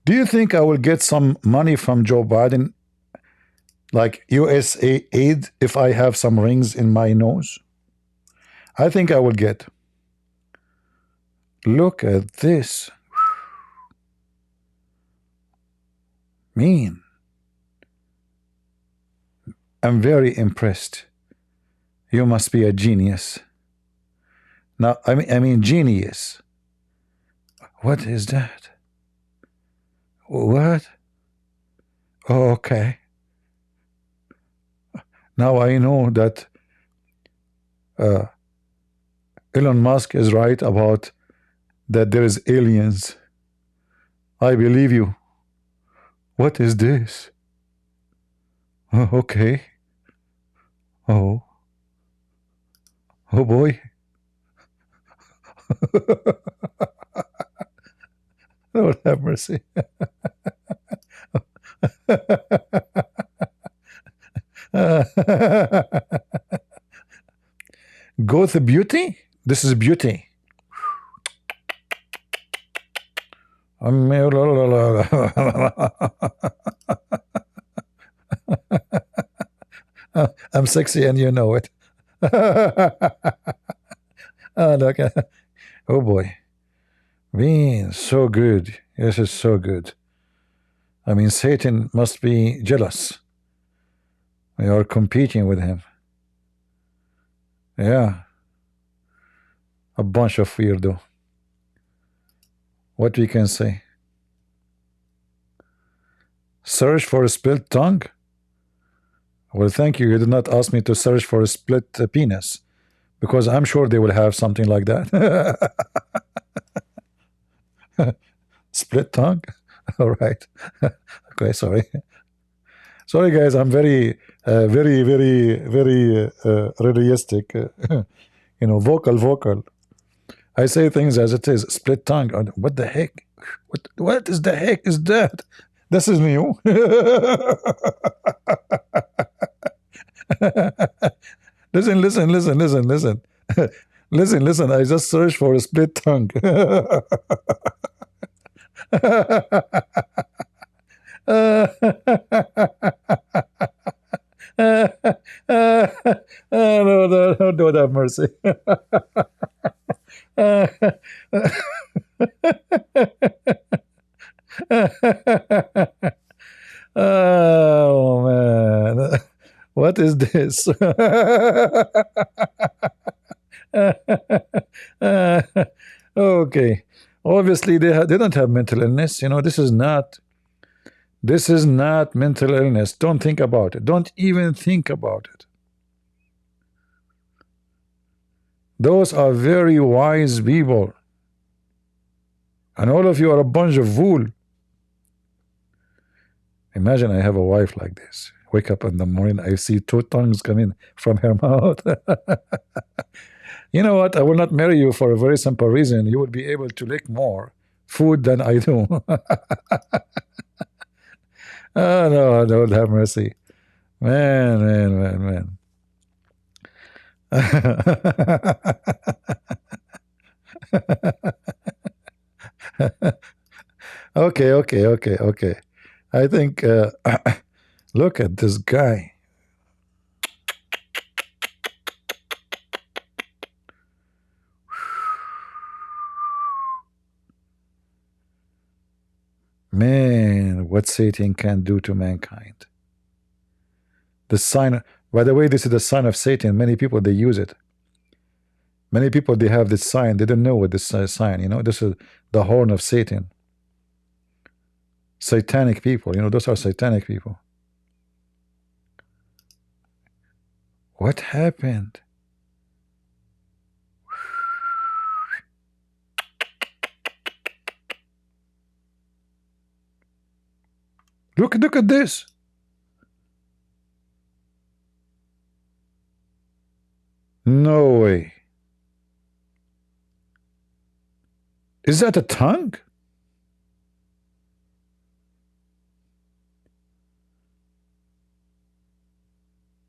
Do you think I will get some money from Joe Biden, like USA aid, if I have some rings in my nose? I think I will get. Look at this. Mean. I'm very impressed. You must be a genius. Now, I mean genius. What is that? What? Oh, okay. Now I know that Elon Musk is right about that there is aliens. I believe you. What is this? Oh, okay. Oh boy. Lord have mercy. Go to beauty? This is beauty. I'm sexy and you know it. Oh, look. Oh boy. Man, so good. This is so good. I mean, Satan must be jealous. We are competing with him. Yeah. A bunch of weirdo. What we can say? Search for a split tongue? Well, thank you. You did not ask me to search for a split penis, because I'm sure they will have something like that. Split tongue? All right. Okay, sorry. Sorry, guys. I'm very realistic. You know, vocal. I say things as it is. Split tongue. What the heck? What is the heck is that? This is new. Listen. Listen. I just searched for a split tongue. No, Lord have mercy. Oh man, what is this? Okay, obviously they don't have mental illness. You know, this is not This is not mental illness. Don't think about it. Don't even think about it. Those are very wise people. And all of you are a bunch of fool. Imagine I have a wife like this. Wake up in the morning, I see two tongues coming from her mouth. You know what? I will not marry you for a very simple reason. You will be able to lick more food than I do. Oh, no, Lord have mercy. Man, man, man, man. Okay. I think, look at this guy. Man, what Satan can do to mankind. The sign, by the way, this is the sign of Satan. Many people, they use it. Many people, they have this sign. They don't know what this sign, you know, this is the horn of Satan. Satanic people, you know, those are satanic people. What happened? Look at this. No way. Is that a tongue?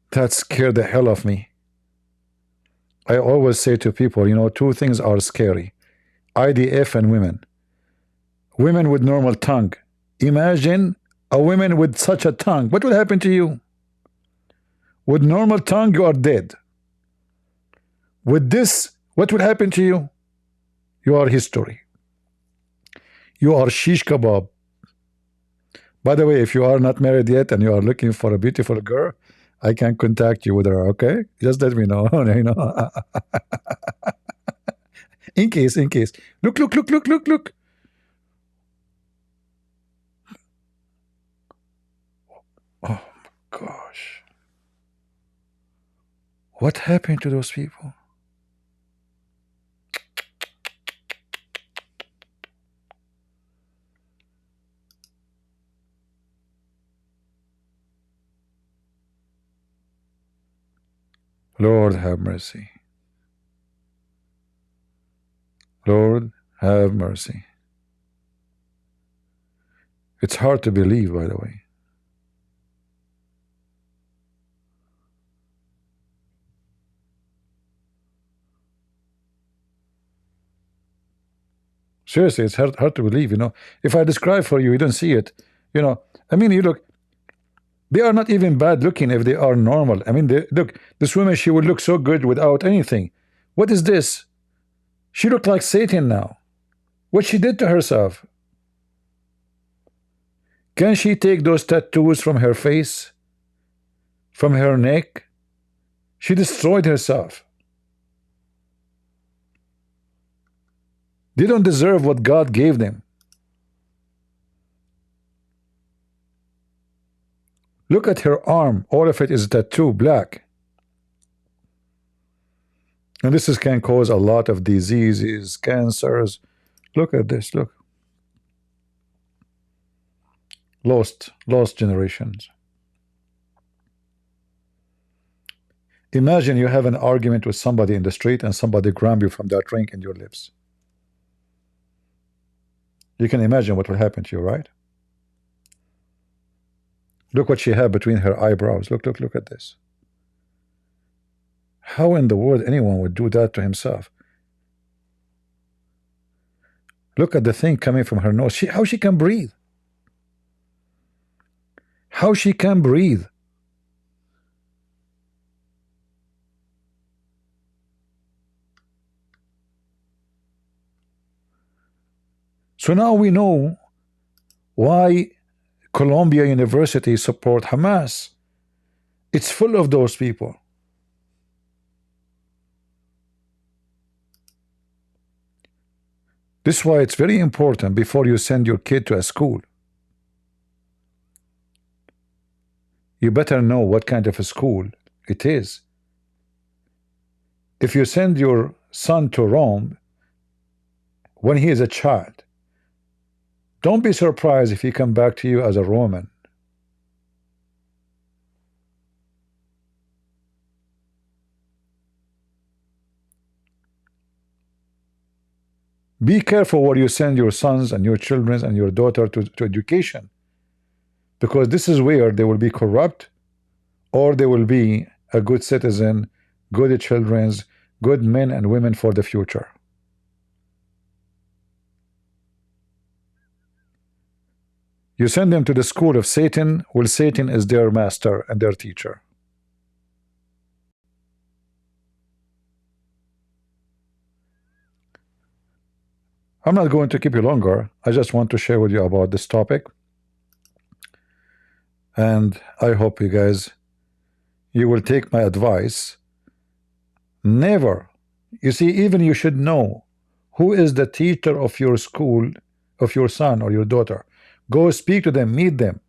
That scared the hell of me. I always say to people, you know, two things are scary. IDF and women. Women with normal tongue. Imagine a woman with such a tongue. What will happen to you? With normal tongue, you are dead. With this, what will happen to you? You are history. You are shish kebab. By the way, if you are not married yet and you are looking for a beautiful girl, I can contact you with her, okay? Just let me know. You know. In case. Look. Oh my gosh. What happened to those people? Lord have mercy. Lord have mercy. It's hard to believe, by the way. Seriously, it's hard to believe, you know. If I describe for you, you don't see it. You know, I mean, you look, they are not even bad looking if they are normal. I mean, look, this woman, she would look so good without anything. What is this? She looked like Satan now. What she did to herself? Can she take those tattoos from her face? From her neck? She destroyed herself. They don't deserve what God gave them. Look at her arm. All of it is tattoo, black. And this can cause a lot of diseases, cancers. Look at this, look. Lost generations. Imagine you have an argument with somebody in the street and somebody grab you from that ring in your lips. You can imagine what will happen to you, right? Look what she had between her eyebrows. Look at this. How in the world anyone would do that to himself? Look at the thing coming from her nose. How she can breathe? How she can breathe? So now we know why Columbia University support Hamas. It's full of those people. This is why it's very important before you send your kid to a school. you better know what kind of a school it is. If you send your son to Rome when he is a child, don't be surprised if he come back to you as a Roman. Be careful where you send your sons and your children and your daughter to education, because this is where they will be corrupt, or they will be a good citizen, good children, good men and women for the future. You send them to the school of Satan, well, Satan is their master and their teacher. I'm not going to keep you longer. I just want to share with you about this topic. And I hope you guys, you will take my advice. Never, you see, even you should know who is the teacher of your school, of your son or your daughter. Go speak to them, meet them.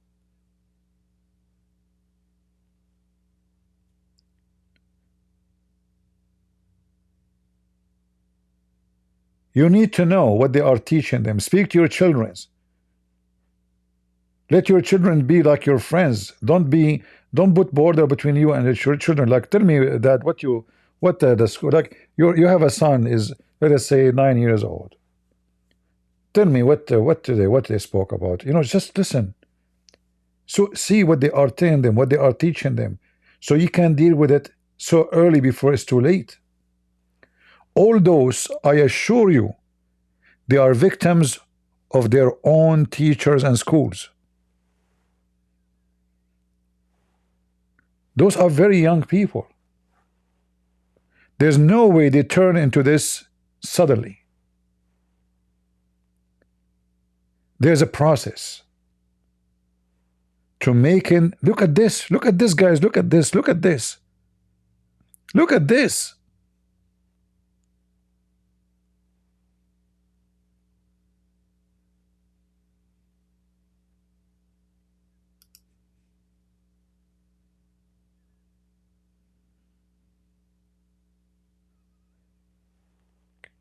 You need to know what they are teaching them. Speak to your children. Let your children be like your friends. Don't put border between you and your children. Like, tell me that the school, like you have a son is, let us say, 9 years old. Tell me what they spoke about. You know, just listen. So see what they are telling them, what they are teaching them, so you can deal with it so early before it's too late. All those, I assure you, they are victims of their own teachers and schools. Those are very young people. There's no way they turn into this suddenly. There's a process to making. Look at this, guys, look at this, look at this, look at this.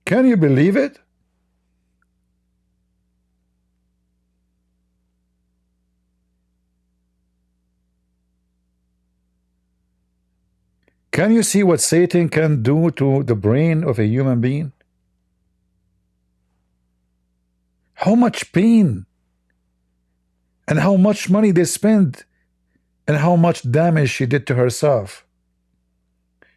Can you believe it? Can you see what Satan can do to the brain of a human being? How much pain and how much money they spend and how much damage she did to herself.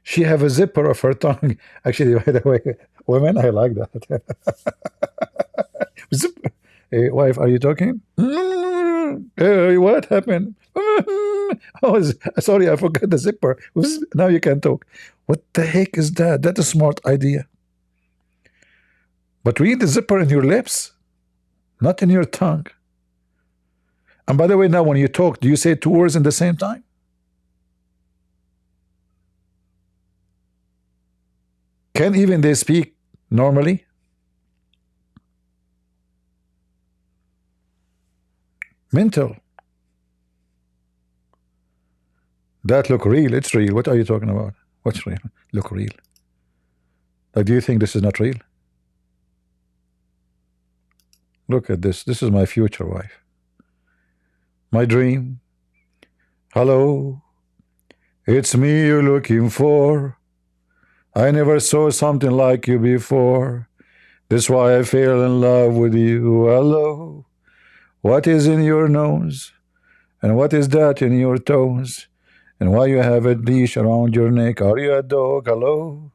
She have a zipper of her tongue. Actually, by the way, women, I like that. Zipper. Hey, wife, are you talking? Hey, what happened? Oh, sorry, I forgot the zipper. Now you can talk. What the heck is that? That's a smart idea. But read the zipper in your lips, not in your tongue. And by the way, now when you talk, do you say 2 words in the same time? Can even they speak normally? Mental. That look real. It's real. What are you talking about? What's real? Look real. Like, do you think this is not real? Look at this. This is my future wife. My dream. Hello. It's me you're looking for. I never saw something like you before. That's why I fell in love with you. Hello. What is in your nose? And what is that in your toes? And why you have a leash around your neck? Are you a dog? Hello?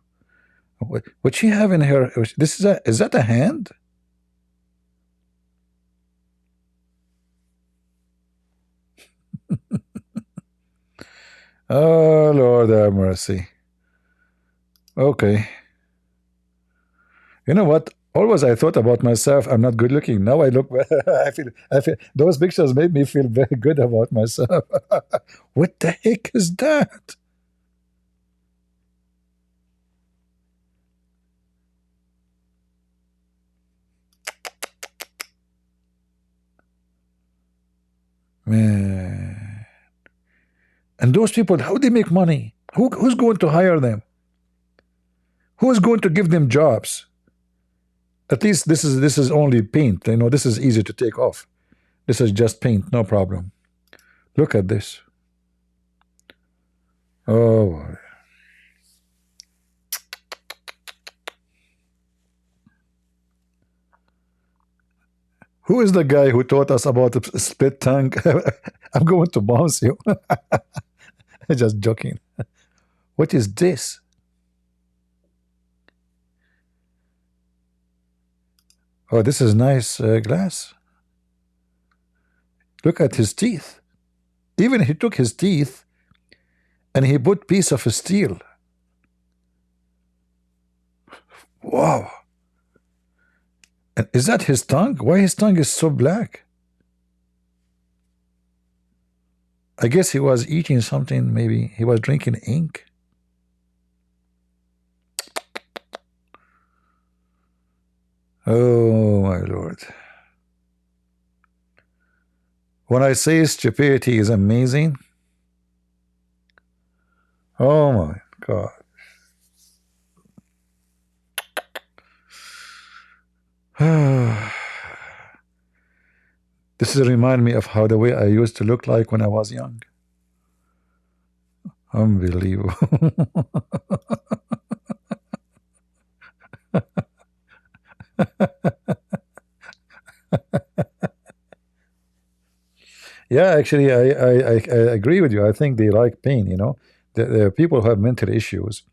What she have in her? This is that a hand? Oh, Lord have mercy. Okay. You know what? Always I thought about myself, I'm not good looking. Now I look, I feel those pictures made me feel very good about myself. What the heck is that? Man. And those people, how they make money? Who's going to hire them? Who is going to give them jobs? At least this is only paint. You know, this is easy to take off. This is just paint, no problem. Look at this. Oh boy. Who is the guy who taught us about the split tongue? I'm going to bounce you. Just joking. What is this? Oh, this is nice glass. Look at his teeth. Even he took his teeth and he put piece of steel. Wow. And is that his tongue? Why his tongue is so black? I guess he was eating something. Maybe he was drinking ink. Oh my Lord. When I say stupidity is amazing, oh my God. This is remind me of how the way I used to look like when I was young. Unbelievable. Yeah, actually, I agree with you. I think they like pain, you know. The people who have mental issues,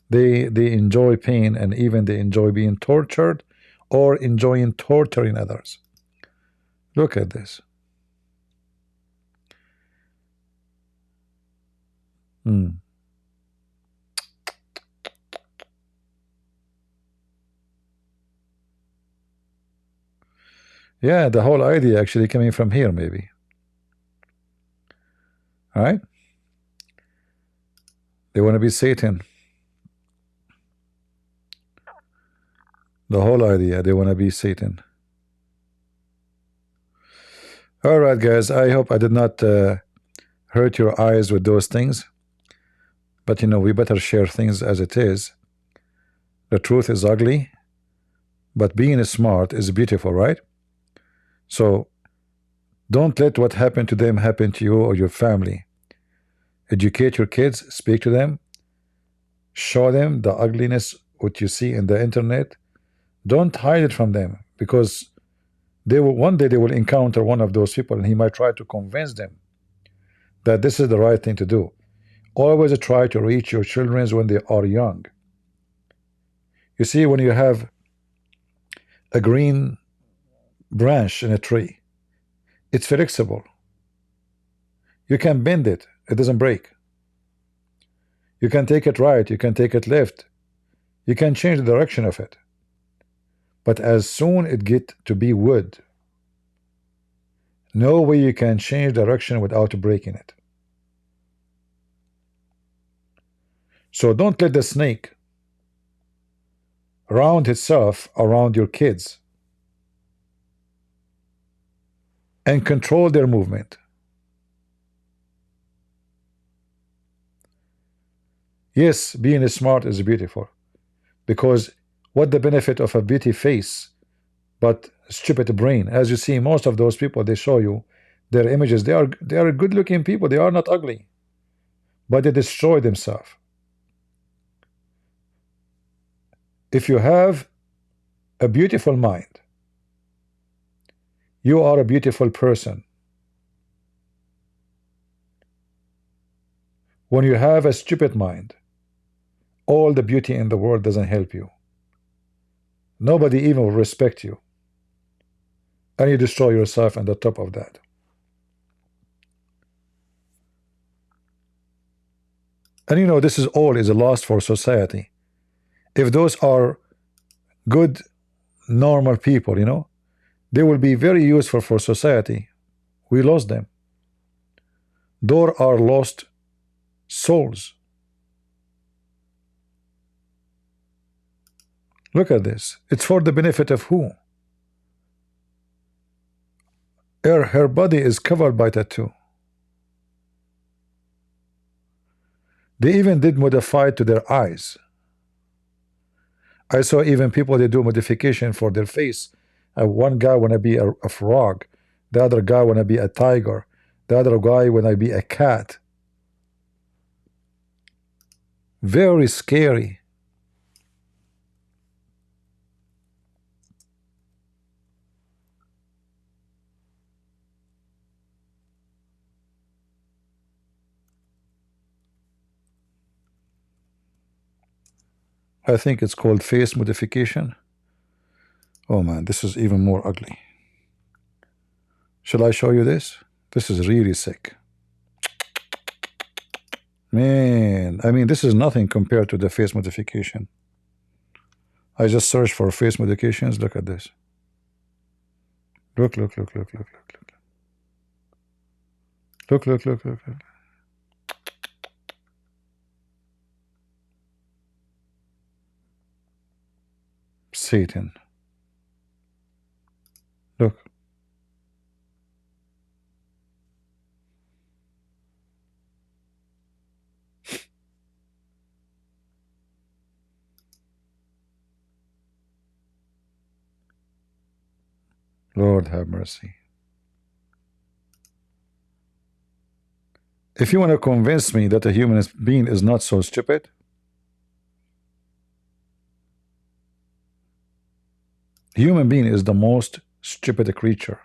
they enjoy pain, and even they enjoy being tortured or enjoying torturing others. Look at this. Yeah, the whole idea actually coming from here, maybe. All right? They want to be Satan. The whole idea, they want to be Satan. All right, guys, I hope I did not hurt your eyes with those things. But, you know, we better share things as it is. The truth is ugly, but being smart is beautiful, right? So don't let what happened to them happen to you or your family. Educate your kids, speak to them, show them the ugliness what you see in the internet. Don't hide it from them, because they will one day they will encounter one of those people and he might try to convince them that this is the right thing to do. Always try to reach your children when they are young. You see, when you have a green branch in a tree, it's flexible. You can bend it, it doesn't break. You can take it right, you can take it left, you can change the direction of it. But as soon it get to be wood, no way you can change direction without breaking it. So don't let the snake round itself around your kids and control their movement. Yes, being smart is beautiful, because what the benefit of a beauty face but stupid brain? As you see, most of those people, they show you their images, they are good looking people, they are not ugly, but they destroy themselves. If you have a beautiful mind, you are a beautiful person. When you have a stupid mind, all the beauty in the world doesn't help you. Nobody even will respect you, and you destroy yourself on the top of that. And you know, this is all is a loss for society. If those are good, normal people, you know, they will be very useful for society. We lost them. Those are lost souls. Look at this. It's for the benefit of who? Her body is covered by tattoo. They even did modify to their eyes. I saw even people, they do modification for their face. One guy wanna be a frog, the other guy wanna be a tiger, the other guy wanna be a cat. Very scary. I think it's called face modification. Oh man, this is even more ugly. Shall I show you this? This is really sick. Man, I mean, this is nothing compared to the face modification. I just searched for face modifications. Look at this. Look. Look. Satan. Look. Lord have mercy. If you want to convince me that a human being is not so stupid, human being is the most stupid creature.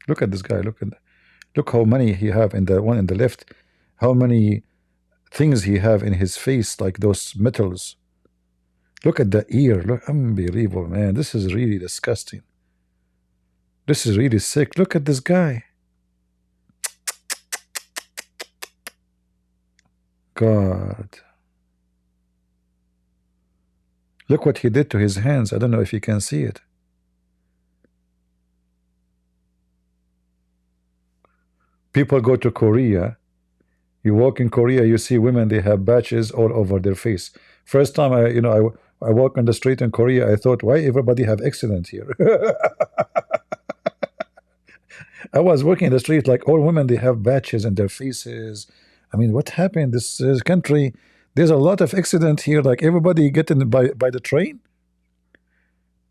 Look at this guy. Look how many he have in the one in the left. How many things he have in his face, like those metals. Look at the ear. Look, unbelievable, man. This is really disgusting. This is really sick. Look at this guy. God. Look what he did to his hands. I don't know if you can see it. People go to Korea. You walk in Korea, you see women, they have patches all over their face. First time I walk on the street in Korea, I thought, why everybody have accident here? I was walking in the street, like all women, they have patches in their faces. I mean, what happened? This country, there's a lot of accident here. Like everybody getting by the train.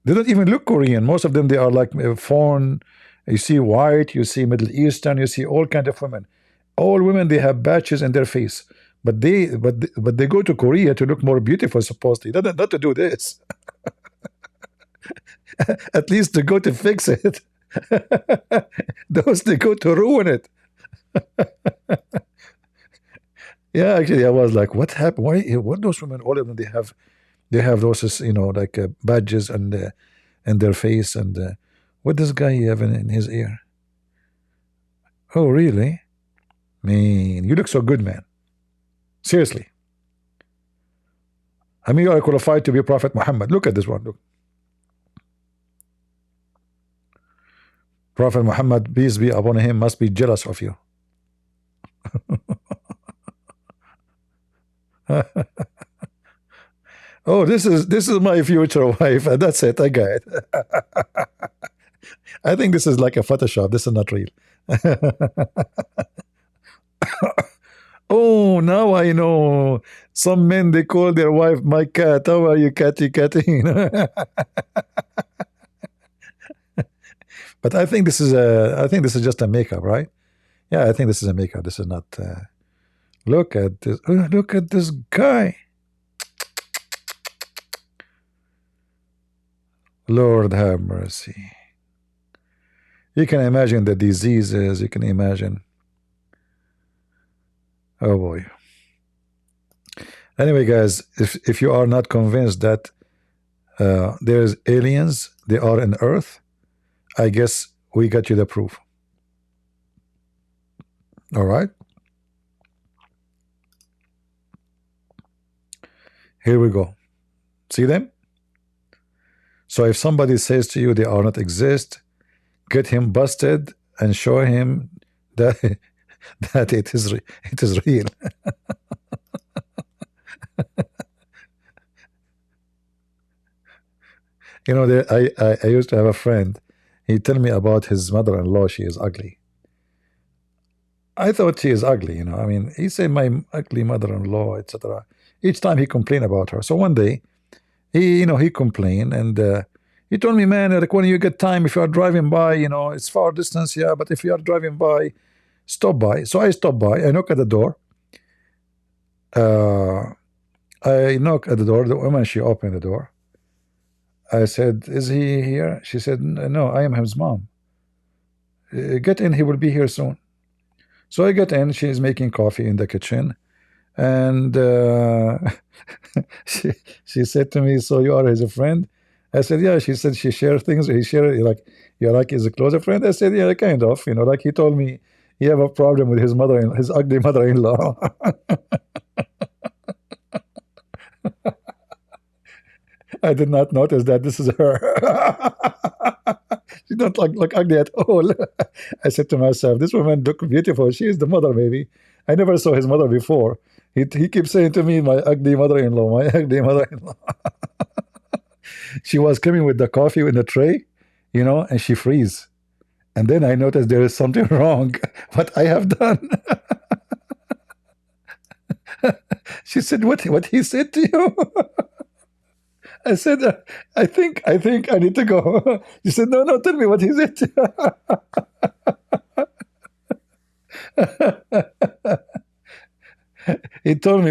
They don't even look Korean. Most of them, they are like foreign. You see white, you see Middle Eastern, you see all kind of women. All women, they have patches in their face. But they go to Korea to look more beautiful, supposedly. Not to do this. At least to go to fix it. Those, they go to ruin it. Yeah, actually, I was like, what happened? Why? What those women? All of them, they have those, like badges and in their face. And what does guy have in his ear? Oh, really? Man, you look so good, man. Seriously. I mean, you are qualified to be Prophet Muhammad. Look at this one. Look. Prophet Muhammad, peace be upon him, must be jealous of you. Oh, this is my future wife. That's it. I got it. I think this is like a Photoshop. This is not real. Oh, now I know. Some men, they call their wife my cat. How are you, catty? But I think this is just a makeup, right? Yeah, I think this is a makeup. This is not. Look at this. Look at this guy. Lord have mercy. You can imagine the diseases. You can imagine. Oh boy. Anyway, guys, if you are not convinced that there's aliens, they are in Earth, I guess we got you the proof. All right. Here we go. See them? So if somebody says to you they are not exist, get him busted and show him that that it is real. I used to have a friend. He told me about his mother-in-law. She is ugly. I thought she is ugly, you know. I mean, he said my ugly mother-in-law, etc. Each time he complained about her. So one day, he complained, and he told me, man, like when you get time, if you are driving by, it's far distance, yeah, but if you are driving by, stop by. So I stopped by. I knock at the door. I knock at the door. The woman, she opened the door. I said, is he here? She said, no, I am his mom. Get in, he will be here soon. So I get in, she's making coffee in the kitchen, and she said to me, so you are his friend? I said, yeah. She said she shares things. He shared, like, you're like his closer friend? I said, yeah, kind of. Like he told me he have a problem with his his ugly mother-in-law. I did not notice that this is her. She don't look ugly at all. I said to myself, this woman look beautiful. She is the mother, maybe. I never saw his mother before. He keeps saying to me, my ugly mother-in-law, my ugly mother-in-law. She was coming with the coffee in the tray, and she freeze. And then I noticed there is something wrong. What I have done. She said, what he said to you? I said, I think I need to go. She said, no, tell me what he said. He told me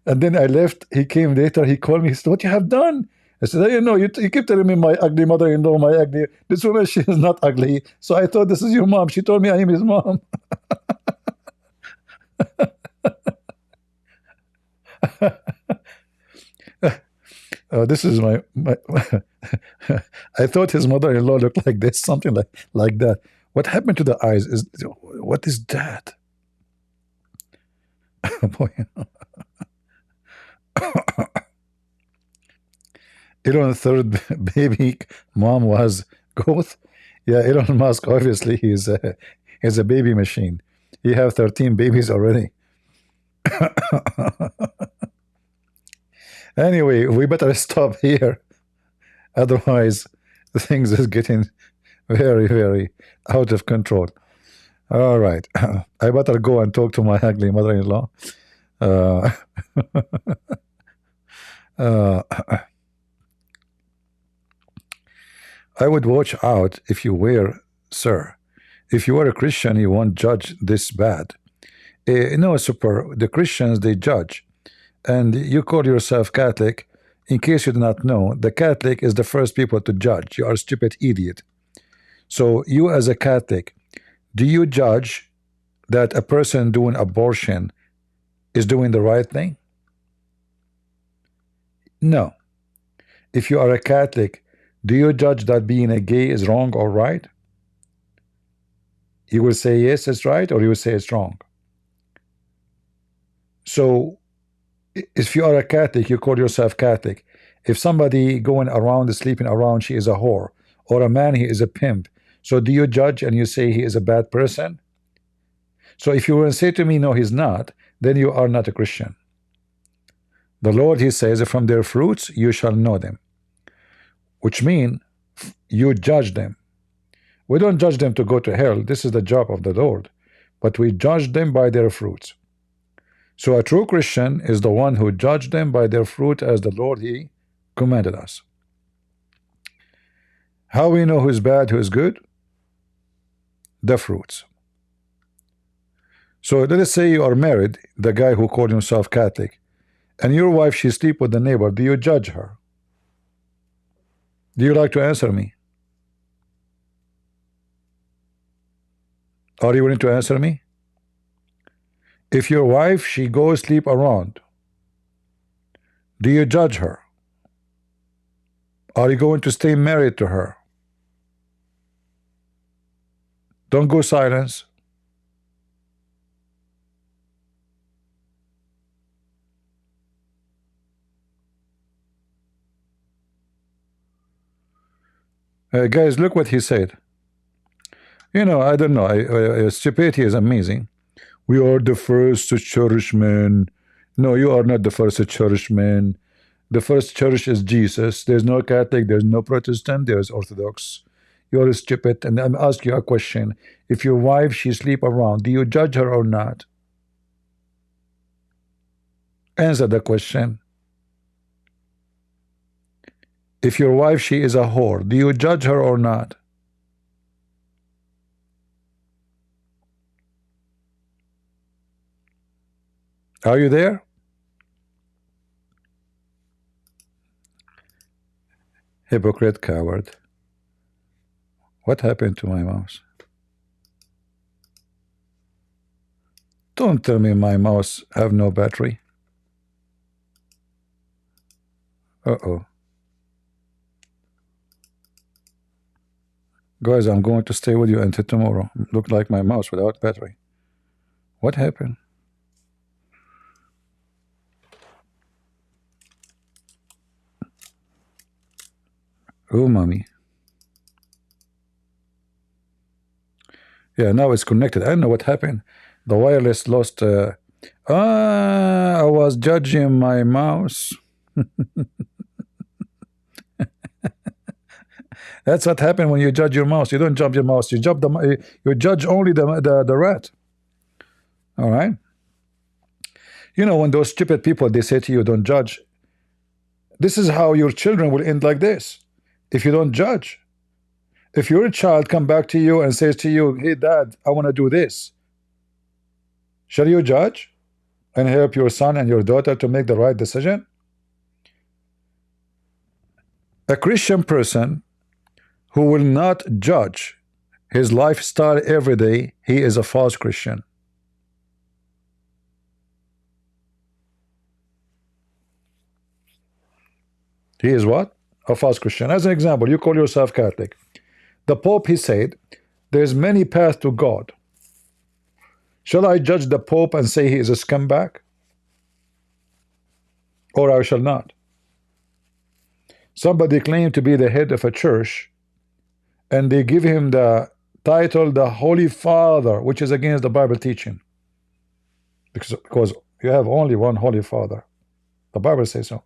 and then I left. He came later. He called me. He said, what you have done? I said, you keep telling me my ugly mother-in-law, my ugly. This woman, she is not ugly. So I thought this is your mom. She told me I am his mom. This is my I thought his mother-in-law looked like this, something like that. What happened to the eyes? What is that? Boy. Elon's third baby mom was goat. Yeah, Elon Musk, obviously he's a baby machine. He have 13 babies already. Anyway, we better stop here. Otherwise, things is getting very, very out of control. All right. I better go and talk to my ugly mother-in-law. I would watch out if you were, sir. If you are a Christian, you won't judge this bad. No, the Christians, they judge. And you call yourself Catholic. In case you do not know, the Catholic is the first people to judge. You are a stupid idiot. So you as a Catholic, do you judge that a person doing abortion is doing the right thing? No. If you are a Catholic, do you judge that being a gay is wrong or right? You will say yes, it's right, or you will say it's wrong. So if you are a Catholic, you call yourself Catholic. If somebody going around, sleeping around, she is a whore, or a man, he is a pimp. So do you judge and you say he is a bad person? So if you will say to me, no, he's not, then you are not a Christian. The Lord, he says, from their fruits you shall know them, which means you judge them. We don't judge them to go to hell. This is the job of the Lord. But we judge them by their fruits. So a true Christian is the one who judged them by their fruit as the Lord, he commanded us. How we know who is bad, who is good? The fruits. So let us say you are married, the guy who called himself Catholic, and your wife, she sleep with the neighbor. Do you judge her? Do you like to answer me? Are you willing to answer me? If your wife, she goes sleep around, do you judge her? Are you going to stay married to her? Don't go silence. Guys, look what he said. I don't know. Stupidity is amazing. We are the first churchmen. No, you are not the first churchman. The first church is Jesus. There's no Catholic, there's no Protestant, there's Orthodox. you're stupid, and I'm asking you a question. If your wife, she sleep around, do you judge her or not? Answer the question. If your wife, she is a whore, do you judge her or not? Are you there? Hypocrite, coward. What happened to my mouse? Don't tell me my mouse have no battery. Uh-oh. Guys, I'm going to stay with you until tomorrow. Look like my mouse without battery. What happened? Oh, mommy. Yeah, now it's connected. I don't know what happened. The wireless lost. I was judging my mouse. That's what happened when you judge your mouse. You don't judge your mouse. You judge only the rat. All right. You know, when those stupid people, they say to you, don't judge. This is how your children will end like this. If you don't judge. If your child come back to you and says to you, hey dad, I want to do this, shall you judge and help your son and your daughter to make the right decision? A Christian person who will not judge his lifestyle every day, he is a false Christian. He is what? A false Christian. As an example, you call yourself Catholic. The Pope, he said, there's many paths to God. Shall I judge the Pope and say he is a scumbag? Or I shall not. Somebody claimed to be the head of a church, and they give him the title, the Holy Father, which is against the Bible teaching. Because you have only one Holy Father. The Bible says so.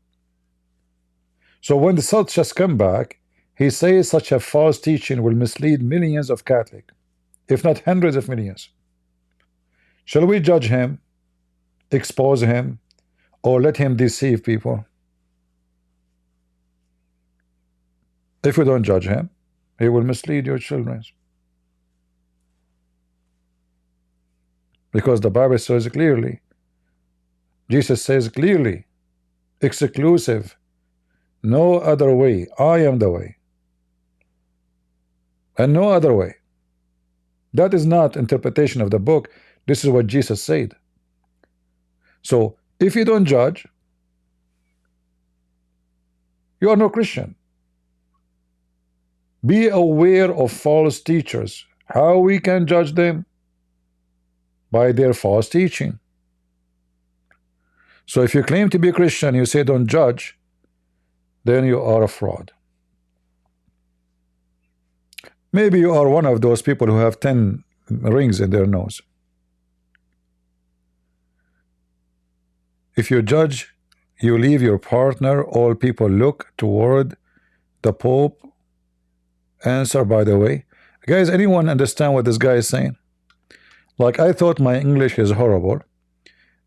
So when the such a scumbag, he says such a false teaching will mislead millions of Catholics, if not hundreds of millions. Shall we judge him, expose him, or let him deceive people? If we don't judge him, he will mislead your children. Because the Bible says clearly, Jesus says clearly, exclusive, no other way, I am the way. And no other way. That is not interpretation of the book. This is what Jesus said. So if you don't judge, you are no Christian. Be aware of false teachers. How we can judge them? By their false teaching. So if you claim to be a Christian, you say don't judge, then you are a fraud. Maybe you are one of those people who have 10 rings in their nose. If you judge, you leave your partner, all people look toward the Pope. Answer, by the way. Guys, anyone understand what this guy is saying? Like, I thought my English is horrible.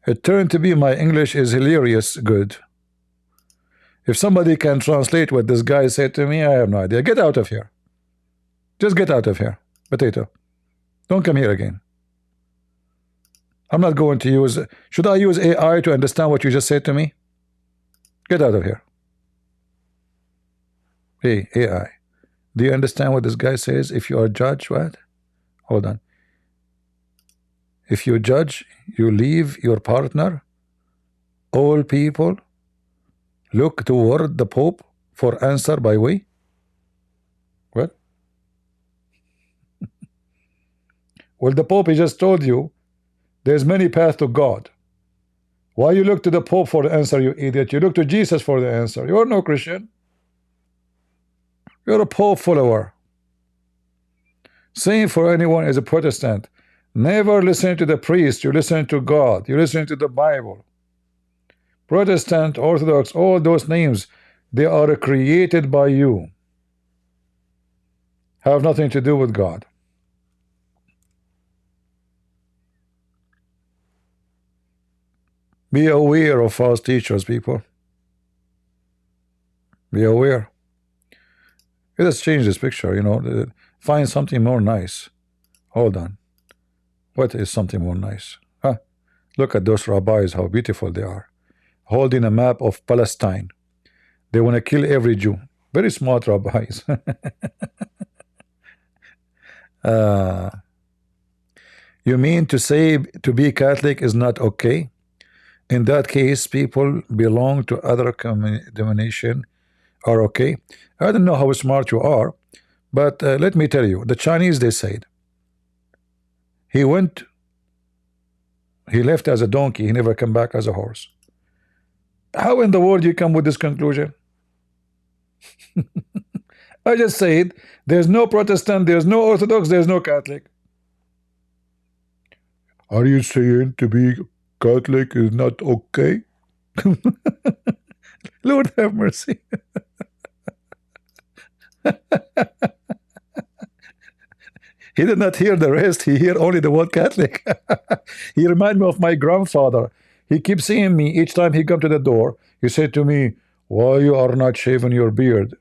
It turned to be my English is hilarious good. If somebody can translate what this guy said to me, I have no idea. Get out of here. Just get out of here, potato. Don't come here again. I'm not going to use... Should I use AI to understand what you just said to me? Get out of here. Hey, AI. Do you understand what this guy says? If you are judged, what? Hold on. If you judge, you leave your partner. All people look toward the Pope for answer by way. What? Well, the Pope, he just told you there's many paths to God. Why you look to the Pope for the answer, you idiot? You look to Jesus for the answer. You're no Christian. You're a Pope follower. Same for anyone as a Protestant. Never listen to the priest. You listen to God. You listen to the Bible. Protestant, Orthodox, all those names, they are created by you. have nothing to do with God. Be aware of false teachers, people. Be aware. Let us change this picture, you know. Find something more nice. Hold on. What is something more nice? Huh? Look at those rabbis, how beautiful they are. Holding a map of Palestine. They want to kill every Jew. Very smart rabbis. You mean to say to be Catholic is not okay? In that case, people belong to other denomination are okay. I don't know how smart you are, but let me tell you, the Chinese, they said, he left as a donkey, he never come back as a horse. How in the world you come with this conclusion? I just said there's no Protestant, there's no Orthodox, there's no Catholic. Are you saying to be Catholic is not okay? Lord have mercy. He did not hear the rest. He heard only the word Catholic. He reminded me of my grandfather. He keeps seeing me each time he come to the door. He said to me, "Why you are not shaving your beard?"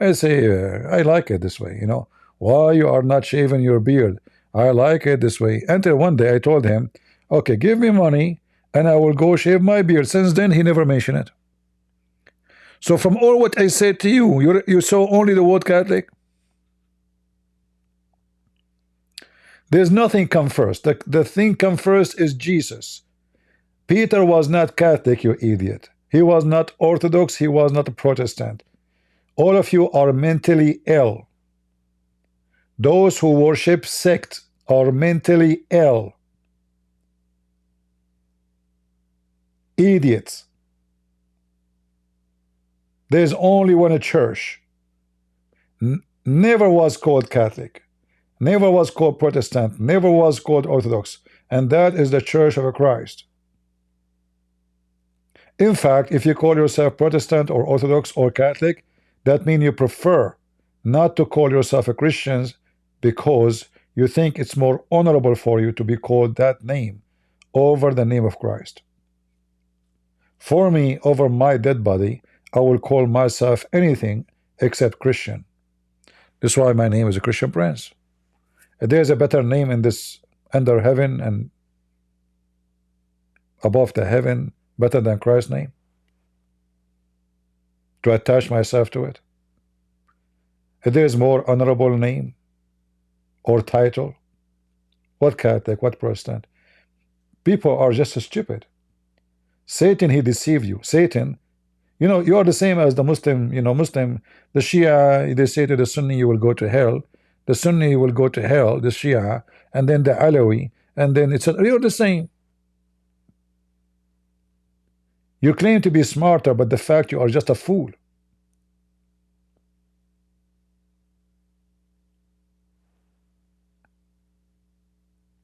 I say, I like it this way, you know. Why you are not shaving your beard? I like it this way. Until one day I told him, okay, give me money and I will go shave my beard. Since then, he never mentioned it. So from all what I said to you, you saw only the word Catholic. There's nothing come first. The thing come first is Jesus. Peter was not Catholic, you idiot. He was not Orthodox. He was not a Protestant. All of you are mentally ill. Those who worship sect are mentally ill. Idiots. There's only one church. Never was called Catholic. Never was called Protestant. Never was called Orthodox. And that is the Church of Christ. In fact, if you call yourself Protestant or Orthodox or Catholic, that means you prefer not to call yourself a Christian because you think it's more honorable for you to be called that name over the name of Christ. For me, over my dead body, I will call myself anything except Christian. That's why my name is a Christian Prince. There's a better name in this under heaven and above the heaven better than Christ's name to attach myself to it. There's more honorable name or title. What Catholic, what Protestant? People are just stupid. Satan, he deceived you. Satan, you know, you are the same as the Muslim, you know, Muslim, the Shia, they say to the Sunni, you will go to hell. The Sunni will go to hell, the Shia, and then the Alawi, and then you're the same. You claim to be smarter, but the fact you are just a fool.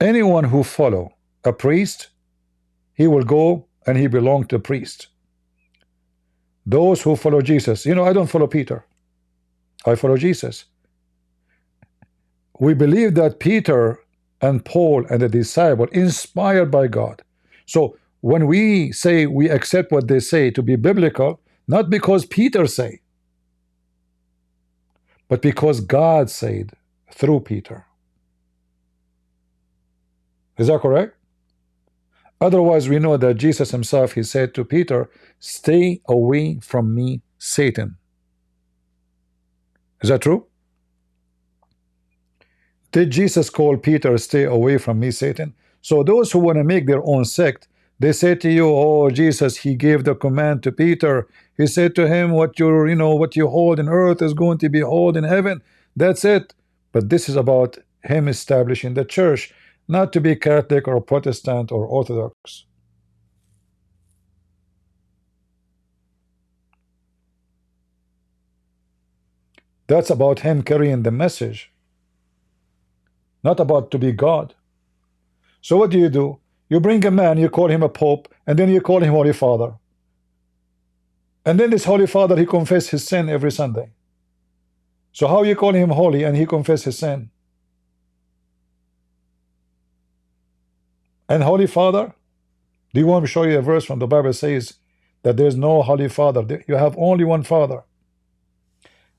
Anyone who follow a priest, he will go and he belong to a priest. Those who follow Jesus, you know, I don't follow Peter. I follow Jesus. We believe that Peter and Paul and the disciple inspired by God. So when we say we accept what they say to be biblical, not because Peter say, but because God said through Peter. Is that correct? Otherwise, we know that Jesus himself, he said to Peter, stay away from me, Satan. Is that true? Did Jesus call Peter, stay away from me, Satan? So those who want to make their own sect, they say to you, oh, Jesus, he gave the command to Peter. He said to him, what you hold in earth is going to be held in heaven. That's it. But this is about him establishing the church, not to be Catholic or Protestant or Orthodox. That's about him carrying the message, not about to be God. So what do? You bring a man, you call him a pope, and then you call him Holy Father. And then this Holy Father, he confesses his sin every Sunday. So how you call him holy and he confess his sin? And Holy Father? Do you want me to show you a verse from the Bible says that there's no Holy Father? You have only one Father.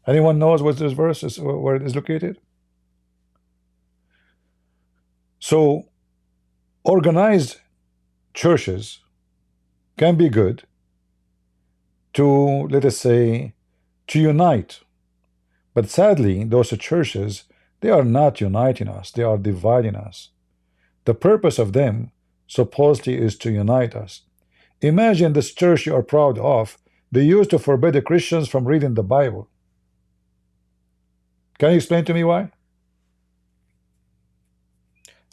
Anyone knows what this verse is, where it is located? So organized churches can be good to, let us say, to unite. But sadly, those churches, they are not uniting us, they are dividing us. The purpose of them supposedly is to unite us. Imagine this church you are proud of, they used to forbid the Christians from reading the Bible. Can you explain to me why?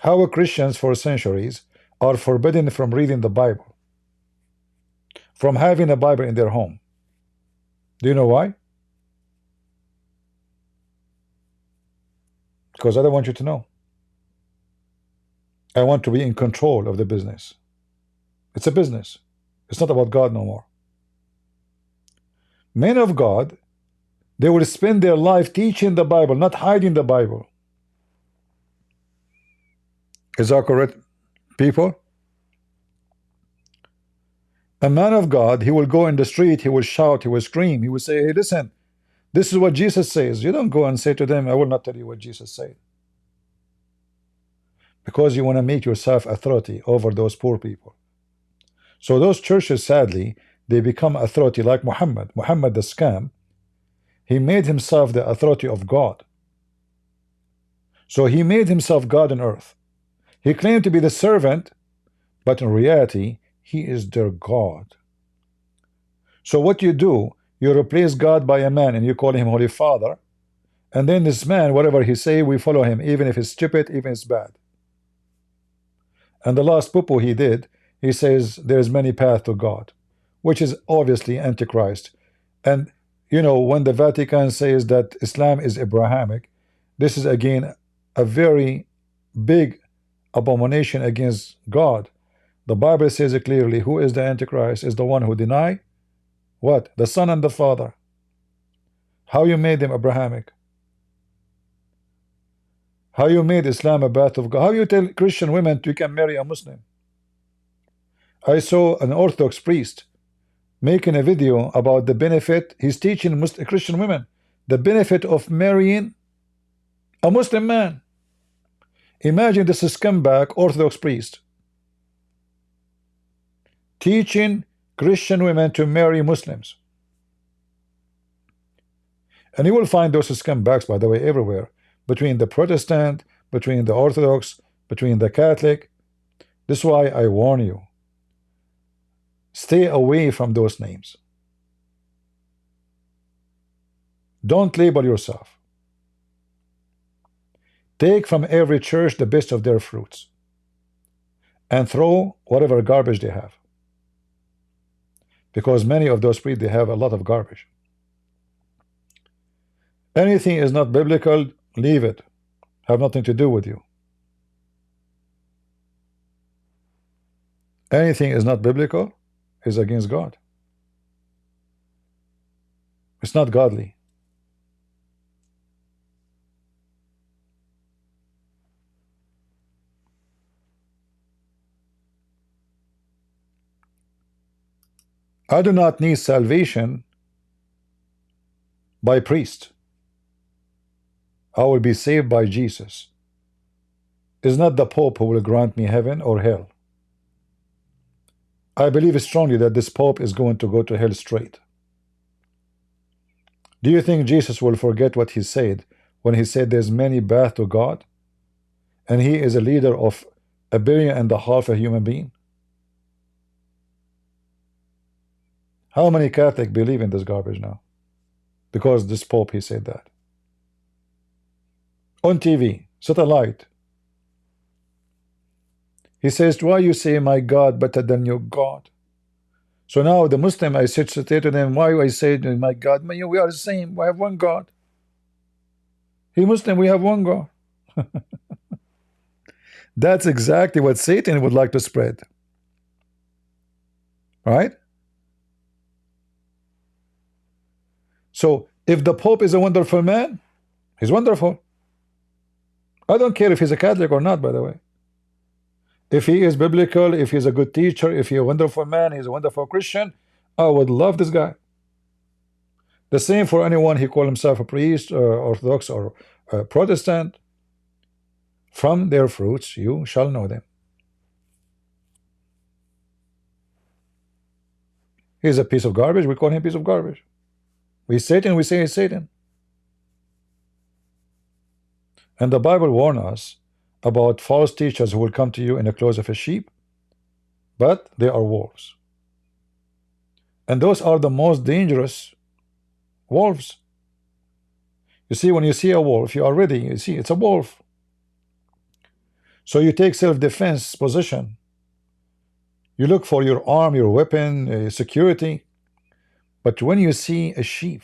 How Christians for centuries are forbidden from reading the Bible, from having a Bible in their home. Do you know why? Because I don't want you to know. I want to be in control of the business. It's a business. It's not about God no more. Men of God, they will spend their life teaching the Bible, not hiding the Bible. Is that correct, people? A man of God, he will go in the street, he will shout, he will scream, he will say, hey, listen, this is what Jesus says. You don't go and say to them, I will not tell you what Jesus said. Because you want to make yourself authority over those poor people. So those churches, sadly, they become authority like Muhammad. Muhammad the scam, he made himself the authority of God. So he made himself God on earth. He claimed to be the servant, but in reality, he is their God. So what you do, you replace God by a man and you call him Holy Father, and then this man, whatever he say, we follow him, even if it's stupid, even if it's bad. And the last poo-poo he did, he says there's many paths to God, which is obviously Antichrist. And you know, when the Vatican says that Islam is Abrahamic, this is again a very big abomination against God. The Bible says it clearly, who is the Antichrist? Is the one who deny what? The Son and the Father. How you made them Abrahamic? How you made Islam a path of God? How you tell Christian women you can marry a Muslim? I saw an Orthodox priest making a video about the benefit. He's teaching Christian women the benefit of marrying a Muslim man. Imagine this scumbag Orthodox priest teaching Christian women to marry Muslims. And you will find those scumbags, by the way, everywhere, between the Protestant, between the Orthodox, between the Catholic. This is why I warn you, stay away from those names. Don't label yourself. Take from every church the best of their fruits and throw whatever garbage they have, because many of those priests, they have a lot of garbage. Anything is not biblical, leave it. Have nothing to do with you. Anything is not biblical is against God. It's not godly. I do not need salvation by priest. I will be saved by Jesus. It's not the Pope who will grant me heaven or hell. I believe strongly that this Pope is going to go to hell straight. Do you think Jesus will forget what he said when he said there's many paths to God, and he is a leader of 1.5 billion a human being? How many Catholics believe in this garbage now? Because this Pope, he said that. On TV, satellite. He says, why you say my God better than your God? So now the Muslim, I say to them, why I say my God? We are the same, we have one God. He Muslim, we have one God. That's exactly what Satan would like to spread. Right? So if the Pope is a wonderful man, He's wonderful. I don't care if he's a Catholic or not, by the way. If he is biblical, if he's a good teacher, if he's a wonderful man, he's a wonderful Christian, I would love this guy. The same for anyone who calls himself a priest, or Orthodox, or Protestant. From their fruits you shall know them. He's a piece of garbage, we call him a piece of garbage. He's Satan, we say he's Satan. And the Bible warns us about false teachers who will come to you in the clothes of a sheep, but they are wolves. And those are the most dangerous wolves. You see, when you see a wolf, you are ready. You see, it's a wolf. So you take self-defense position. You look for your arm, your weapon, security. But when you see a sheep,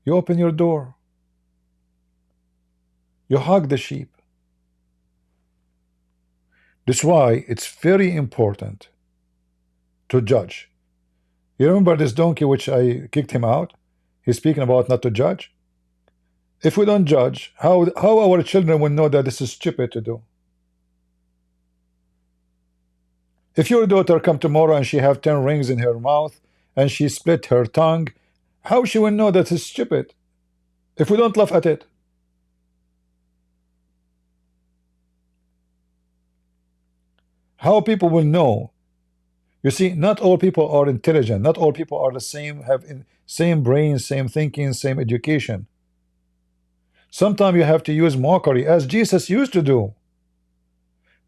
you open your door. You hug the sheep. That's why it's very important to judge. You remember this donkey which I kicked him out? He's speaking about not to judge. If we don't judge, how our children will know that this is stupid to do? If your daughter come tomorrow and she have 10 rings in her mouth and she split her tongue, how she will know that it's stupid if we don't laugh at it? How people will know? You see, not all people are intelligent. Not all people are the same, have same brain, same thinking, same education. Sometimes you have to use mockery, as Jesus used to do.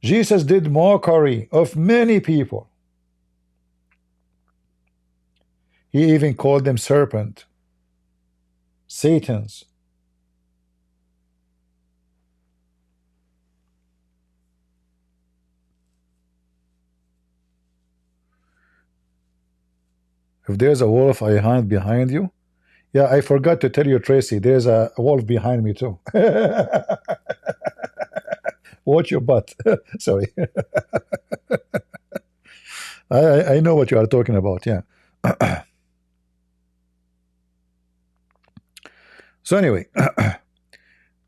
Jesus did mockery of many people. He even called them serpent, Satans. If there's a wolf behind you, yeah, I forgot to tell you, Tracy, there's a wolf behind me too. Watch your butt. Sorry. I know what you are talking about, yeah. So anyway,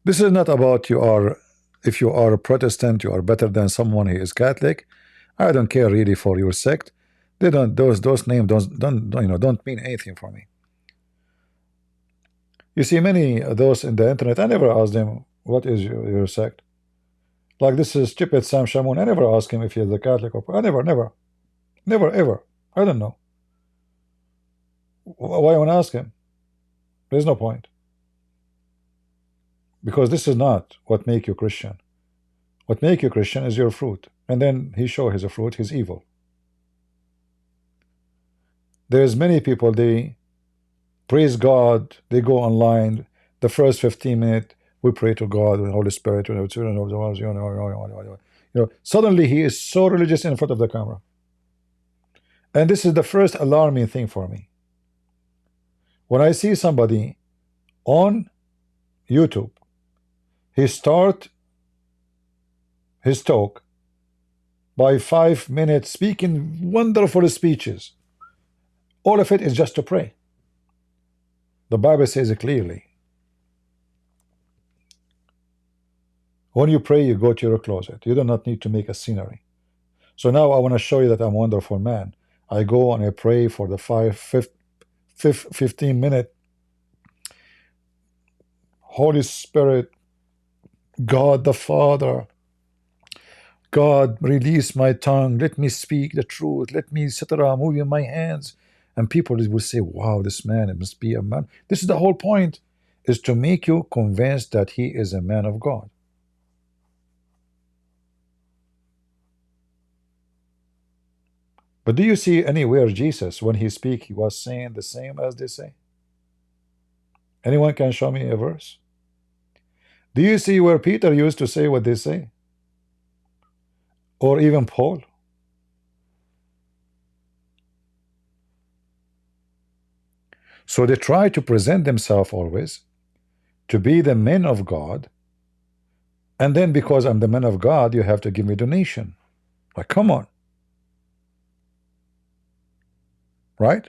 this is not about if you are a Protestant, you are better than someone who is Catholic. I don't care really for your sect. They don't, those names don't mean anything for me. You see many of those in the internet, I never ask them, what is your sect? Like this is stupid Sam Shamoun, I never ask him if he is a Catholic or... I never, ever. I don't know. Why I want to ask him? There's no point. Because this is not what make you Christian. What make you Christian is your fruit. And then he show his fruit, he's evil. There's many people, they praise God, they go online, the first 15 minutes, we pray to God, the Holy Spirit, suddenly he is so religious in front of the camera. And this is the first alarming thing for me. When I see somebody on YouTube, he start his talk by 5 minutes speaking wonderful speeches. All of it is just to pray. The Bible says it clearly. When you pray, you go to your closet. You do not need to make a scenery. So now I want to show you that I'm a wonderful man. I go and I pray for the 15 minute. Holy Spirit, God the Father, God, release my tongue. Let me speak the truth. Let me, etc., moving my hands. And people will say, wow, this man, it must be a man. This is the whole point, is to make you convinced that he is a man of God. But do you see anywhere Jesus, when he speak, he was saying the same as they say? Anyone can show me a verse? Do you see where Peter used to say what they say? Or even Paul? So they try to present themselves always to be the men of God, and then because I'm the man of God, you have to give me donation. Like, come on. Right?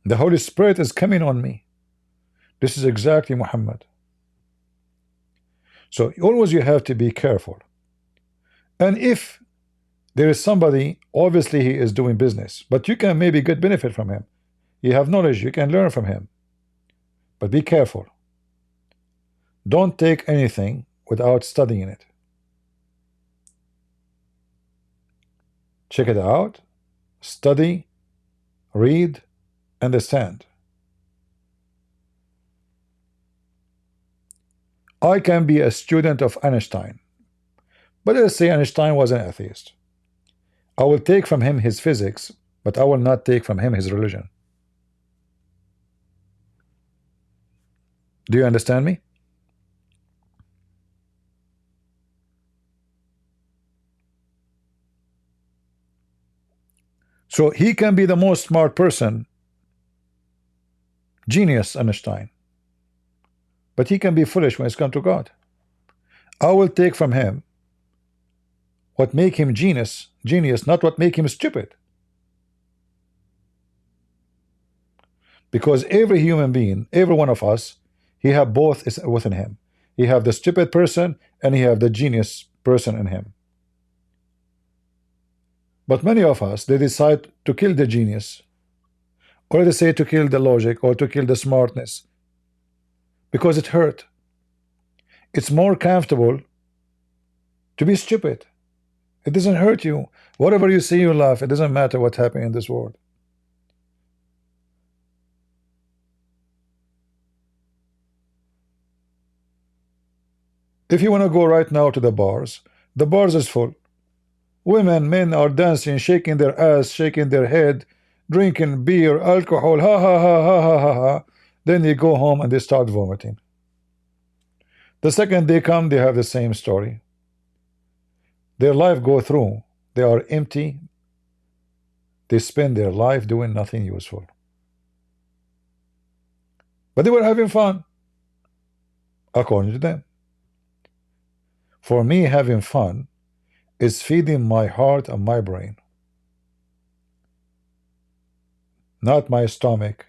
The Holy Spirit is coming on me. This is exactly Muhammad. So always you have to be careful. And if there is somebody, obviously he is doing business, but you can maybe get benefit from him. You have knowledge, you can learn from him. But be careful. Don't take anything without studying it. Check it out, study, read, understand. I can be a student of Einstein, but let's say Einstein was an atheist. I will take from him his physics, but I will not take from him his religion. Do you understand me? So he can be the most smart person, genius Einstein, but he can be foolish when it's come to God. I will take from him what make him genius, not what make him stupid. Because every human being, every one of us, he have both is within him. He have the stupid person and he have the genius person in him. But many of us, they decide to kill the genius, or they say to kill the logic, or to kill the smartness, because it hurt. It's more comfortable to be stupid. It doesn't hurt you. Whatever you see, you laugh. It doesn't matter what happened in this world. If you want to go right now to the bars is full. Women, men are dancing, shaking their ass, shaking their head, drinking beer, alcohol, ha ha ha ha ha ha ha. Then they go home and they start vomiting. The second they come, they have the same story. Their life go through. They are empty. They spend their life doing nothing useful. But they were having fun, according to them. For me, having fun is feeding my heart and my brain, not my stomach.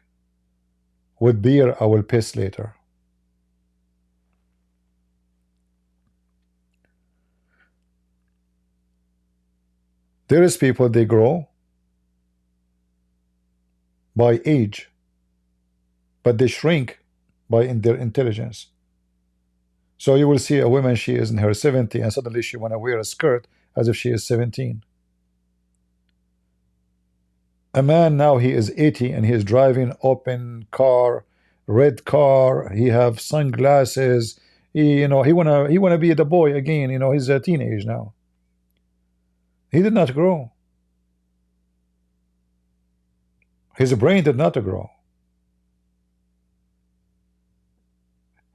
With beer, I will piss later. There is people, they grow by age, but they shrink by their intelligence. So you will see a woman, she is in her 70s, and suddenly she want to wear a skirt as if she is 17. A man now, he is 80 and he is driving open car, red car, he have sunglasses, he wanna be the boy again, he's a teenage now. He did not grow. His brain did not grow.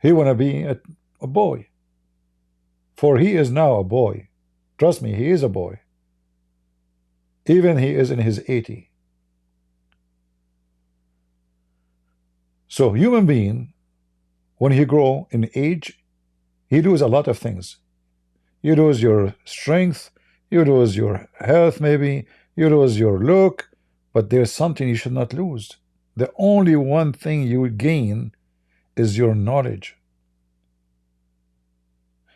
He wanna be a boy, for he is now a boy. Trust me, he is a boy. Even he is in his 80s. So human being, when he grow in age, he lose a lot of things. You lose your strength, you lose your health, maybe you lose your look, but there's something you should not lose. The only one thing you gain is your knowledge.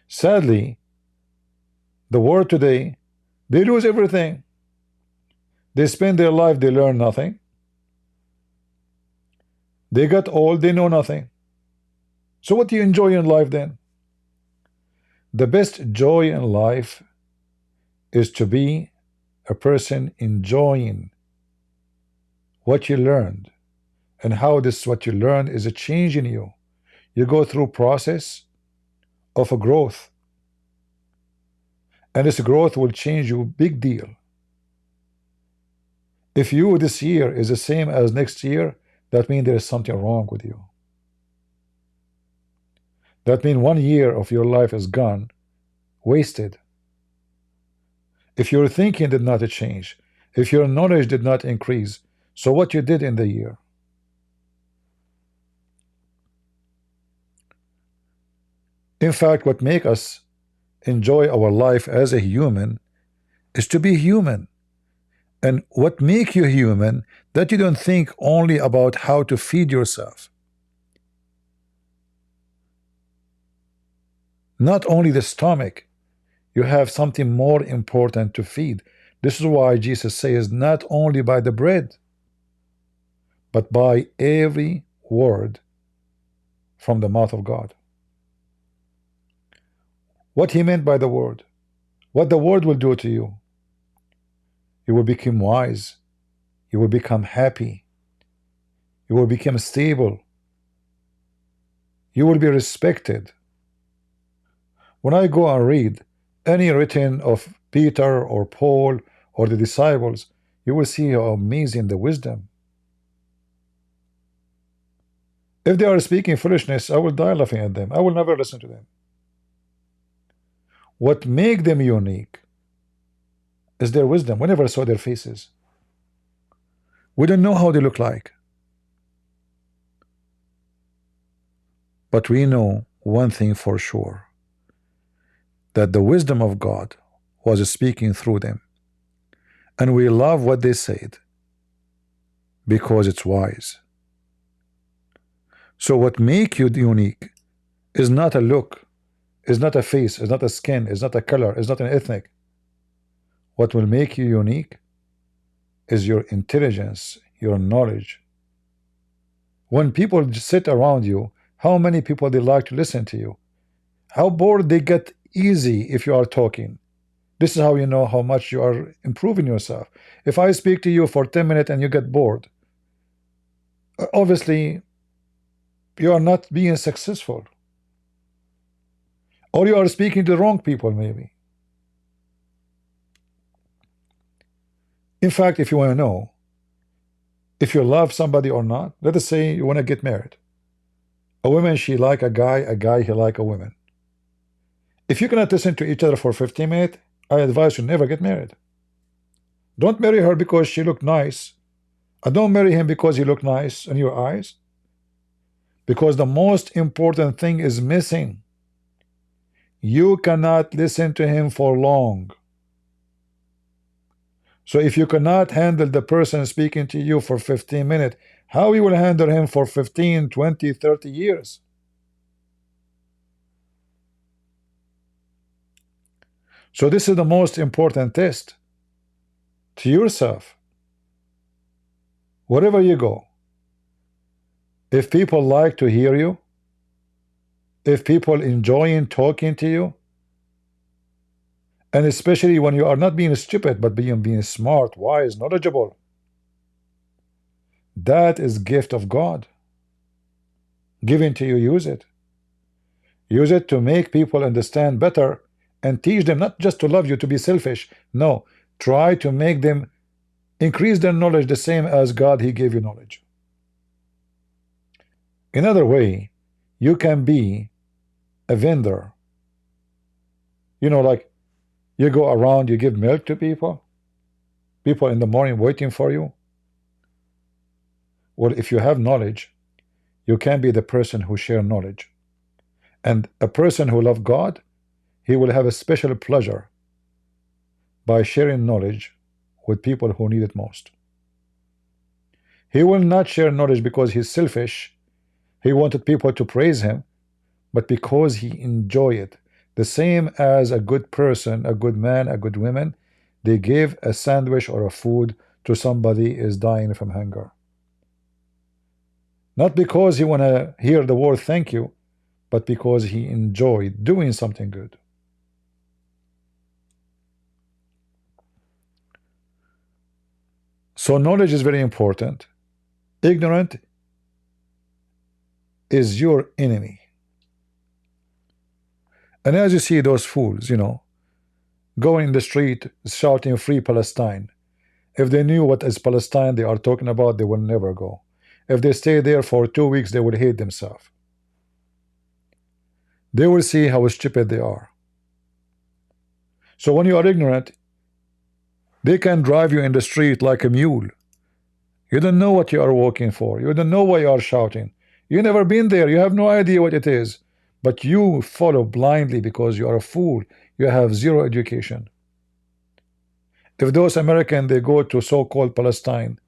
Sadly, the world today, they lose everything. They spend their life, they learn nothing. They got old, they know nothing. So what do you enjoy in life then? The best joy in life is to be a person enjoying what you learned, and how this what you learned is a change in you. You go through process of a growth, and this growth will change you big deal. If you this year is the same as next year, that means there is something wrong with you. That means 1 year of your life is gone, wasted. If your thinking did not change, if your knowledge did not increase, so what you did in the year? In fact, what makes us enjoy our life as a human is to be human. And what makes you human, that you don't think only about how to feed yourself. Not only the stomach, you have something more important to feed. This is why Jesus says, not only by the bread, but by every word from the mouth of God. What he meant by the word, what the word will do to you. You will become wise, you will become happy, you will become stable, you will be respected. When I go and read any written of Peter or Paul or the disciples, you will see how amazing the wisdom. If they are speaking foolishness, I will die laughing at them. I will never listen to them. What make them unique is their wisdom. We never saw their faces. We don't know how they look like. But we know one thing for sure, that the wisdom of God was speaking through them. And we love what they said because it's wise. So what make you unique is not a look, is not a face, is not a skin, is not a color, is not an ethnic. What will make you unique is your intelligence, your knowledge. When people sit around you, how many people they like to listen to you? How bored they get easy if you are talking. This is how you know how much you are improving yourself. If I speak to you for 10 minutes and you get bored, obviously you are not being successful. Or you are speaking to the wrong people maybe. In fact, if you want to know if you love somebody or not, let us say you want to get married. A woman, she like a guy, he like a woman. If you cannot listen to each other for 15 minutes, I advise you never get married. Don't marry her because she looked nice, and don't marry him because he looked nice in your eyes. Because the most important thing is missing. You cannot listen to him for long. So if you cannot handle the person speaking to you for 15 minutes, how you will handle him for 15, 20, 30 years? So this is the most important test to yourself. Wherever you go, if people like to hear you, if people enjoying talking to you, and especially when you are not being stupid but being smart, wise, knowledgeable, that is gift of God given to you. Use it. Use it to make people understand better and teach them not just to love you, to be selfish. No, try to make them increase their knowledge the same as God, he gave you knowledge. Another way, you can be a vendor. You know, like you go around, you give milk to people in the morning waiting for you. Well, if you have knowledge, you can be the person who share knowledge. And a person who loves God, he will have a special pleasure by sharing knowledge with people who need it most. He will not share knowledge because he's selfish. He wanted people to praise him, but because he enjoys it. The same as a good person, a good man, a good woman, they give a sandwich or a food to somebody is dying from hunger. Not because he want to hear the word thank you, but because he enjoyed doing something good. So knowledge is very important. Ignorant is your enemy. And as you see those fools, you know, going in the street shouting free Palestine. If they knew what is Palestine they are talking about, they will never go. If they stay there for 2 weeks, they will hate themselves. They will see how stupid they are. So when you are ignorant, they can drive you in the street like a mule. You don't know what you are walking for. You don't know why you are shouting. You never been there. You have no idea what it is. But you follow blindly because you are a fool. You have zero education. If those Americans, they go to so-called Palestine,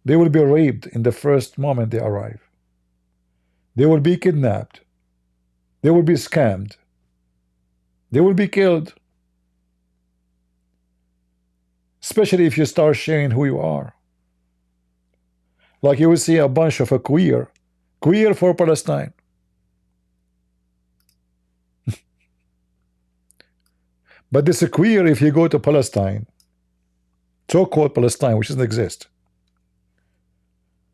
they will be raped in the first moment they arrive. They will be kidnapped. They will be scammed. They will be killed. Especially if you start sharing who you are. Like you will see a bunch of a queer for Palestine. But this is queer if you go to Palestine, so-called Palestine, which doesn't exist.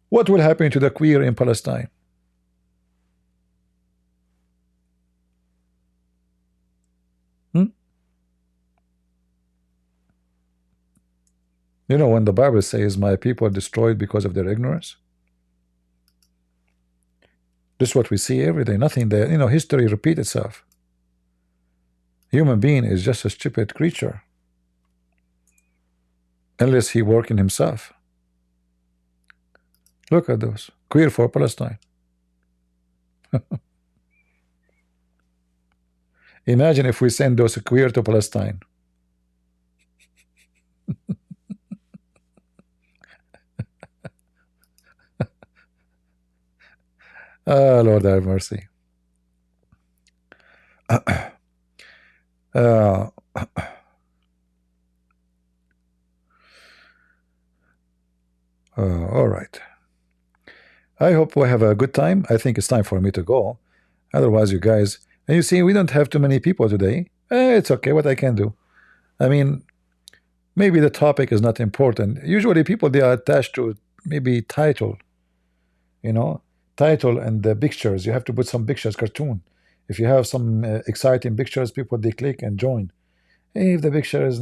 What will happen to the queer in Palestine? You know, when the Bible says, my people are destroyed because of their ignorance, this is what we see every day. Nothing there. You know, history repeats itself. Human being is just a stupid creature unless he works in himself. Look at those. Queer for Palestine. Imagine if we send those queer to Palestine. Ah, Lord have mercy. All right. I hope we have a good time. I think it's time for me to go. Otherwise, you guys, and you see, we don't have too many people today. It's okay, what I can do. I mean, maybe the topic is not important. Usually people, they are attached to maybe title, you know, title and the pictures. You have to put some pictures, cartoon. If you have some exciting pictures, people, they click and join. If the picture is,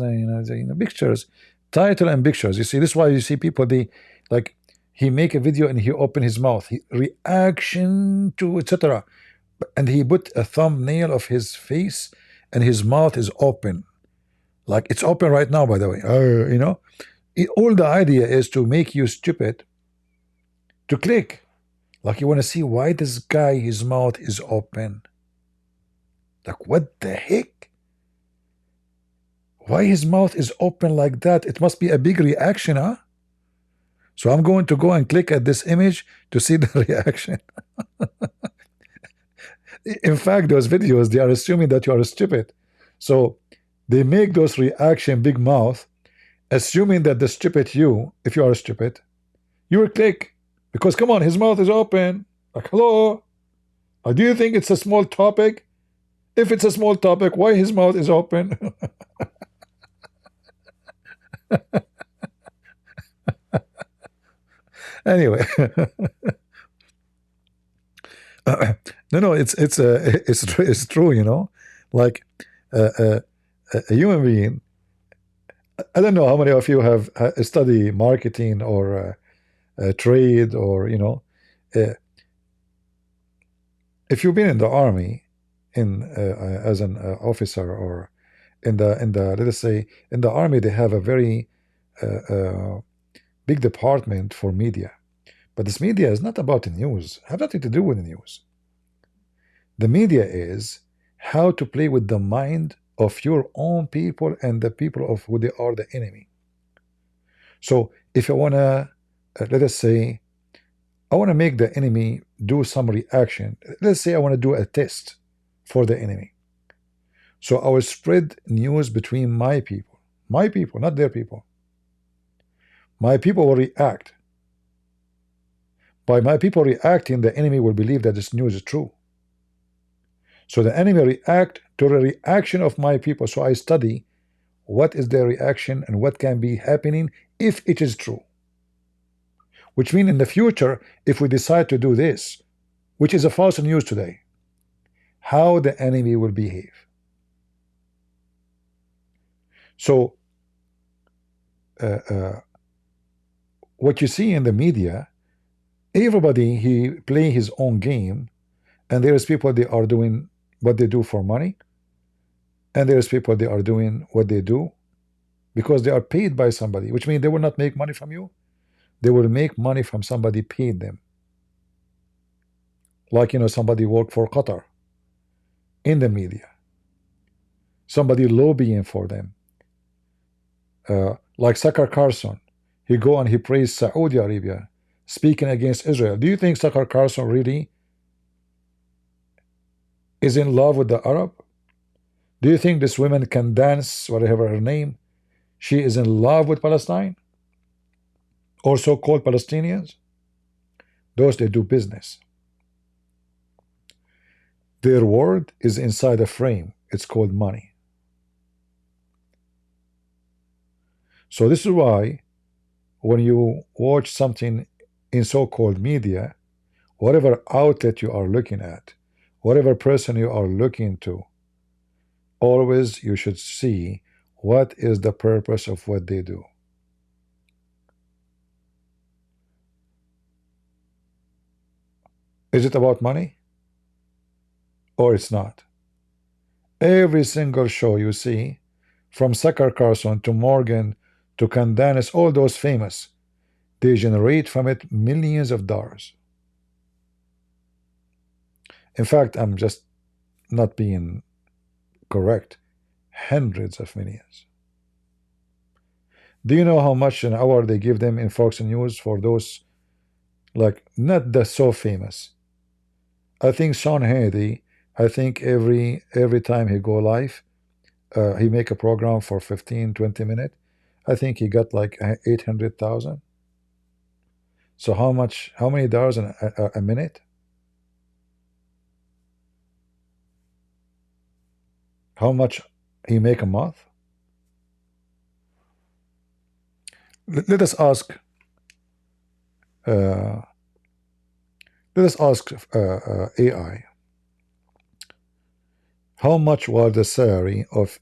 pictures, title and pictures. You see, this is why you see people, they like, he make a video and he open his mouth, reaction to etc. And he put a thumbnail of his face and his mouth is open. Like it's open right now, by the way. You know, all the idea is to make you stupid to click. Like you want to see why this guy, his mouth is open. Like what the heck? Why his mouth is open like that? It must be a big reaction, huh? So I'm going to go and click at this image to see the reaction. In fact, those videos, they are assuming that you are stupid. So they make those reaction big mouth, assuming that the stupid you, if you are stupid, you will click. Because come on, his mouth is open. Like, hello? Or do you think it's a small topic? If it's a small topic, why his mouth is open? Anyway, no, it's true, you know. Like a human being. I don't know how many of you have studied marketing or trade, or you know, if you've been in the army, as an officer, or in the let us say in the army, they have a very big department for media. But this media is not about the news, have nothing to do with the news. The media is how to play with the mind of your own people and the people of who they are the enemy. So if I want to, let us say, I want to make the enemy do some reaction. Let's say I want to do a test for the enemy. So I will spread news between my people, not their people. My people will react. By my people reacting, the enemy will believe that this news is true. So the enemy react to the reaction of my people. So I study what is their reaction and what can be happening if it is true. Which means in the future, if we decide to do this, which is a false news today, how the enemy will behave. So what you see in the media, everybody, he play his own game, and there is people, they are doing what they do for money, and there is people, they are doing what they do because they are paid by somebody, which means they will not make money from you. They will make money from somebody paid them. Like, you know, somebody work for Qatar in the media, somebody lobbying for them, like Tucker Carlson. He go and he praise Saudi Arabia, speaking against Israel. Do you think Tucker Carlson really is in love with the Arab? Do you think this woman can dance, whatever her name? She is in love with Palestine? Or so-called Palestinians? Those, they do business. Their word is inside a frame. It's called money. So this is why when you watch something in so-called media, whatever outlet you are looking at, whatever person you are looking to, always you should see what is the purpose of what they do. Is it about money? Or it's not? Every single show you see, from Tucker Carlson to Morgan to QandA, all those famous, they generate from it millions of dollars. In fact, I'm just not being correct. Hundreds of millions. Do you know how much an hour they give them in Fox News for those, like, not the so famous? I think Sean Hannity, I think every time he go live, he make a program for 15-20 minutes. I think he got like 800,000. So how many dollars a minute? How much he make a month? Let us ask AI. How much was the salary of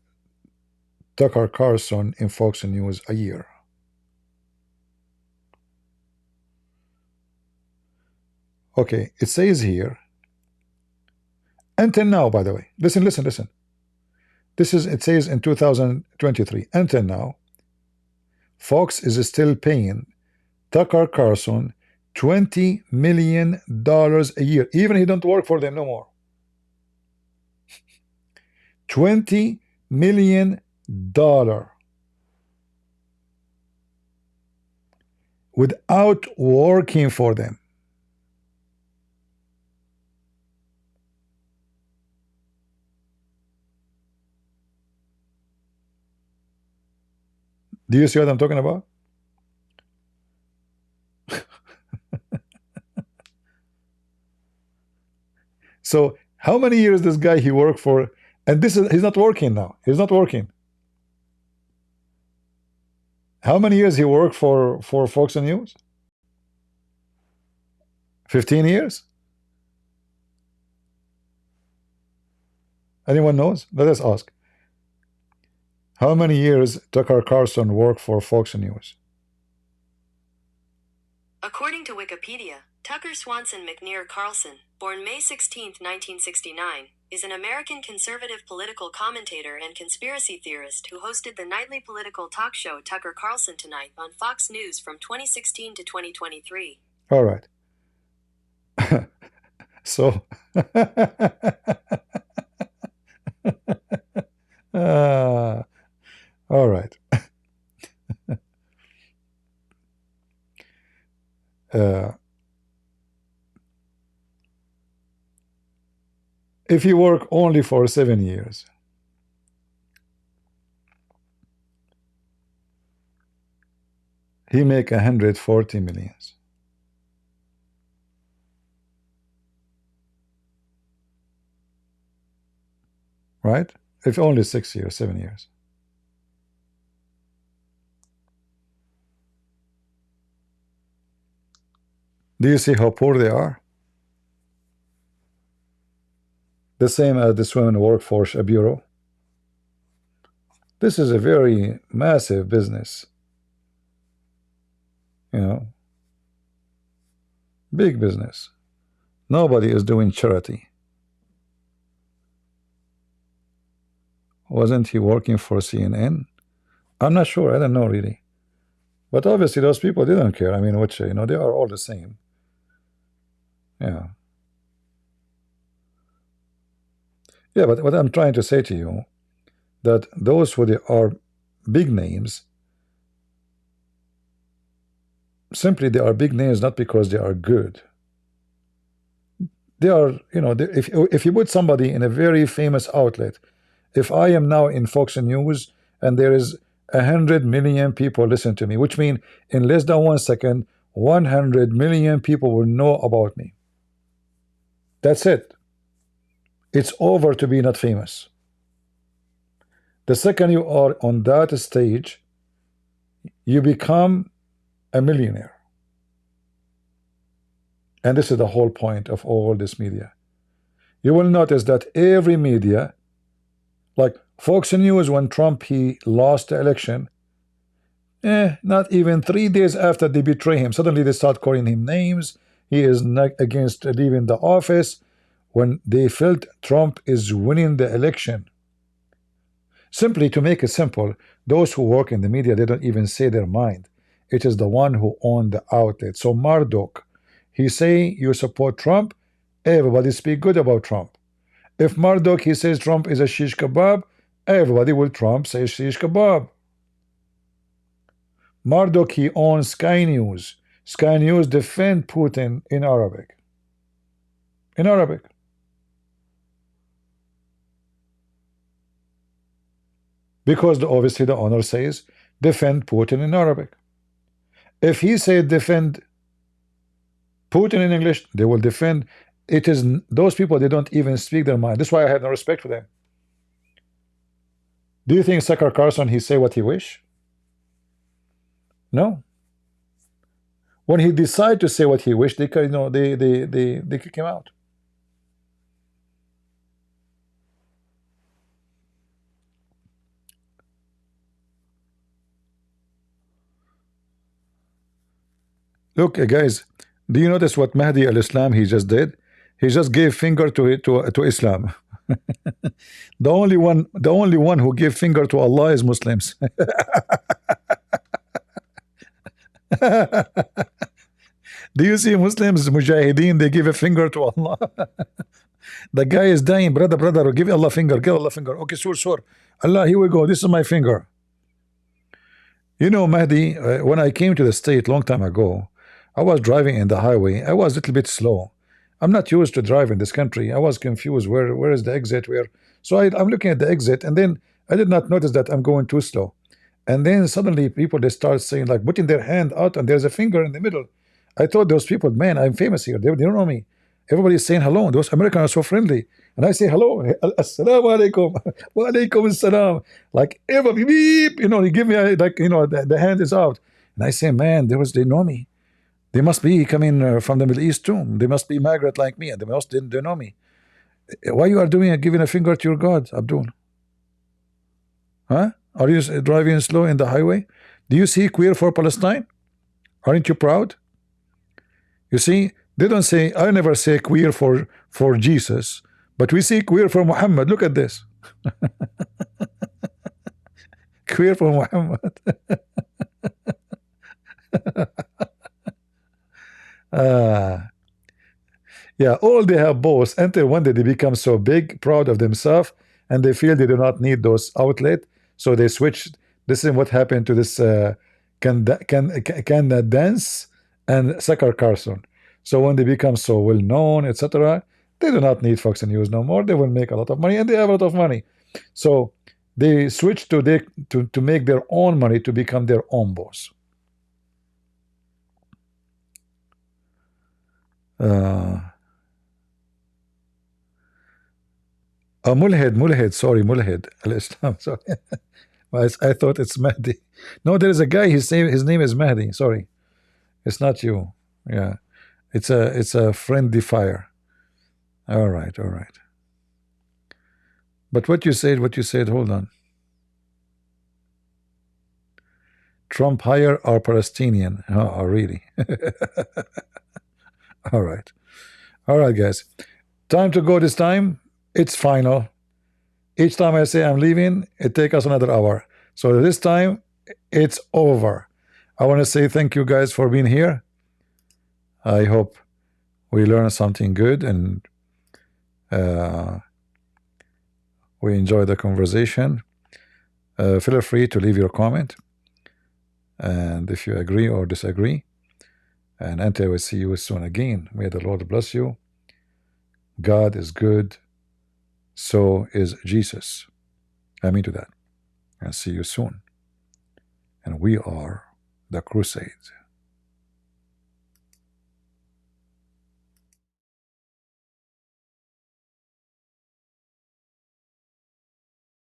Tucker Carlson in Fox News a year? Okay, it says here, until now, by the way, listen. It says in 2023, until now, Fox is still paying Tucker Carlson $20 million a year. Even he don't work for them no more. $20 million without working for them. Do you see what I'm talking about? So how many years this guy he worked for? And he's not working now. He's not working. How many years he worked for Fox News? 15 years? Anyone knows? Let us ask. How many years Tucker Carlson worked for Fox News? According to Wikipedia, Tucker Swanson McNair Carlson, born May 16, 1969, is an American conservative political commentator and conspiracy theorist who hosted the nightly political talk show Tucker Carlson Tonight on Fox News from 2016 to 2023. All right. So, all right. If you work only for 7 years, he make 140 millions. Right? If only 6 years, 7 years. Do you see how poor they are? The same as this women workforce bureau. This is a very massive business. You know, big business. Nobody is doing charity. Wasn't he working for CNN? I'm not sure. I don't know really. But obviously those people, they don't care. I mean, which, you know, they are all the same. Yeah. Yeah, but what I'm trying to say to you, that those who are big names, simply they are big names not because they are good. They are, you know, if you put somebody in a very famous outlet If I am now in Fox News and there is 100 million people listen to me, which means in less than 1 second, 100 million people will know about me. That's it. It's over to be not famous. The second you are on that stage, you become a millionaire. And this is the whole point of all this media. You will notice that every media, like Fox News, when Trump he lost the election, not even 3 days after they betray him, suddenly they start calling him names. He is not against leaving the office when they felt Trump is winning the election. Simply to make it simple, those who work in the media, they don't even say their mind. It is the one who owned the outlet. So Murdoch, he say you support Trump, everybody speak good about Trump. If Murdoch he says Trump is a shish kebab, everybody will Trump say shish kebab. Murdoch he owns Sky News. Sky News defend Putin in Arabic. In Arabic. Because obviously the owner says defend Putin in Arabic. If he said defend Putin in English, they will defend. It is those people, they don't even speak their mind. That's why I have no respect for them. Do you think Tucker Carlson he say what he wish? No. When he decide to say what he wish, they kick him out. Look, guys, do you notice what Mahdi al-Islam he just did? He just gave finger to Islam. The only one who gave finger to Allah is Muslims. Do you see Muslims, Mujahideen, they give a finger to Allah? The guy is dying, brother, give Allah finger, give Allah finger. Okay, sure. Allah, here we go, this is my finger. You know, Mahdi, when I came to the state long time ago, I was driving in the highway. I was a little bit slow. I'm not used to drive in this country. I was confused. Where is the exit? So I'm looking at the exit, and then I did not notice that I'm going too slow. And then suddenly people, they start saying, like, putting their hand out, and there's a finger in the middle. I thought those people, man, I'm famous here. They don't know me. Everybody's saying hello. Those Americans are so friendly. And I say hello. Assalamu alaikum. Wa alaikum assalam. Like, everybody, beep, you give me the hand is out. And I say, man, they know me. They must be coming from the Middle East too. They must be migrant like me, and they know me. Why you are giving a finger to your God, Abdul? Huh? Are you driving slow in the highway? Do you see queer for Palestine? Aren't you proud? You see, they don't say, I never say queer for Jesus, but we see queer for Muhammad. Look at this. Queer for Muhammad. Yeah, all they have boasts until one day they become so big, proud of themselves, and they feel they do not need those outlets, so they switch. This is what happened to this QandA Dance and Tucker Carlson. So when they become so well known, etc., they do not need Fox News no more. They will make a lot of money, and they have a lot of money. So they switch to make their own money, to become their own boss. Mulhed, sorry, Mulhed al-Islam, sorry. I thought it's Mahdi. No, there is a guy, his name is Mahdi, sorry. It's not you. Yeah. It's a friendly fire. All right. But what you said, hold on. Trump hire our Palestinian. Oh, really? All right, guys. Time to go this time. It's final. Each time I say I'm leaving, it takes us another hour. So this time, it's over. I want to say thank you guys for being here. I hope we learned something good, and we enjoy the conversation. Feel free to leave your comment, and if you agree or disagree. And until we see you soon again, may the Lord bless you. God is good, so is Jesus. Amen to that. And see you soon. And we are the Crusades.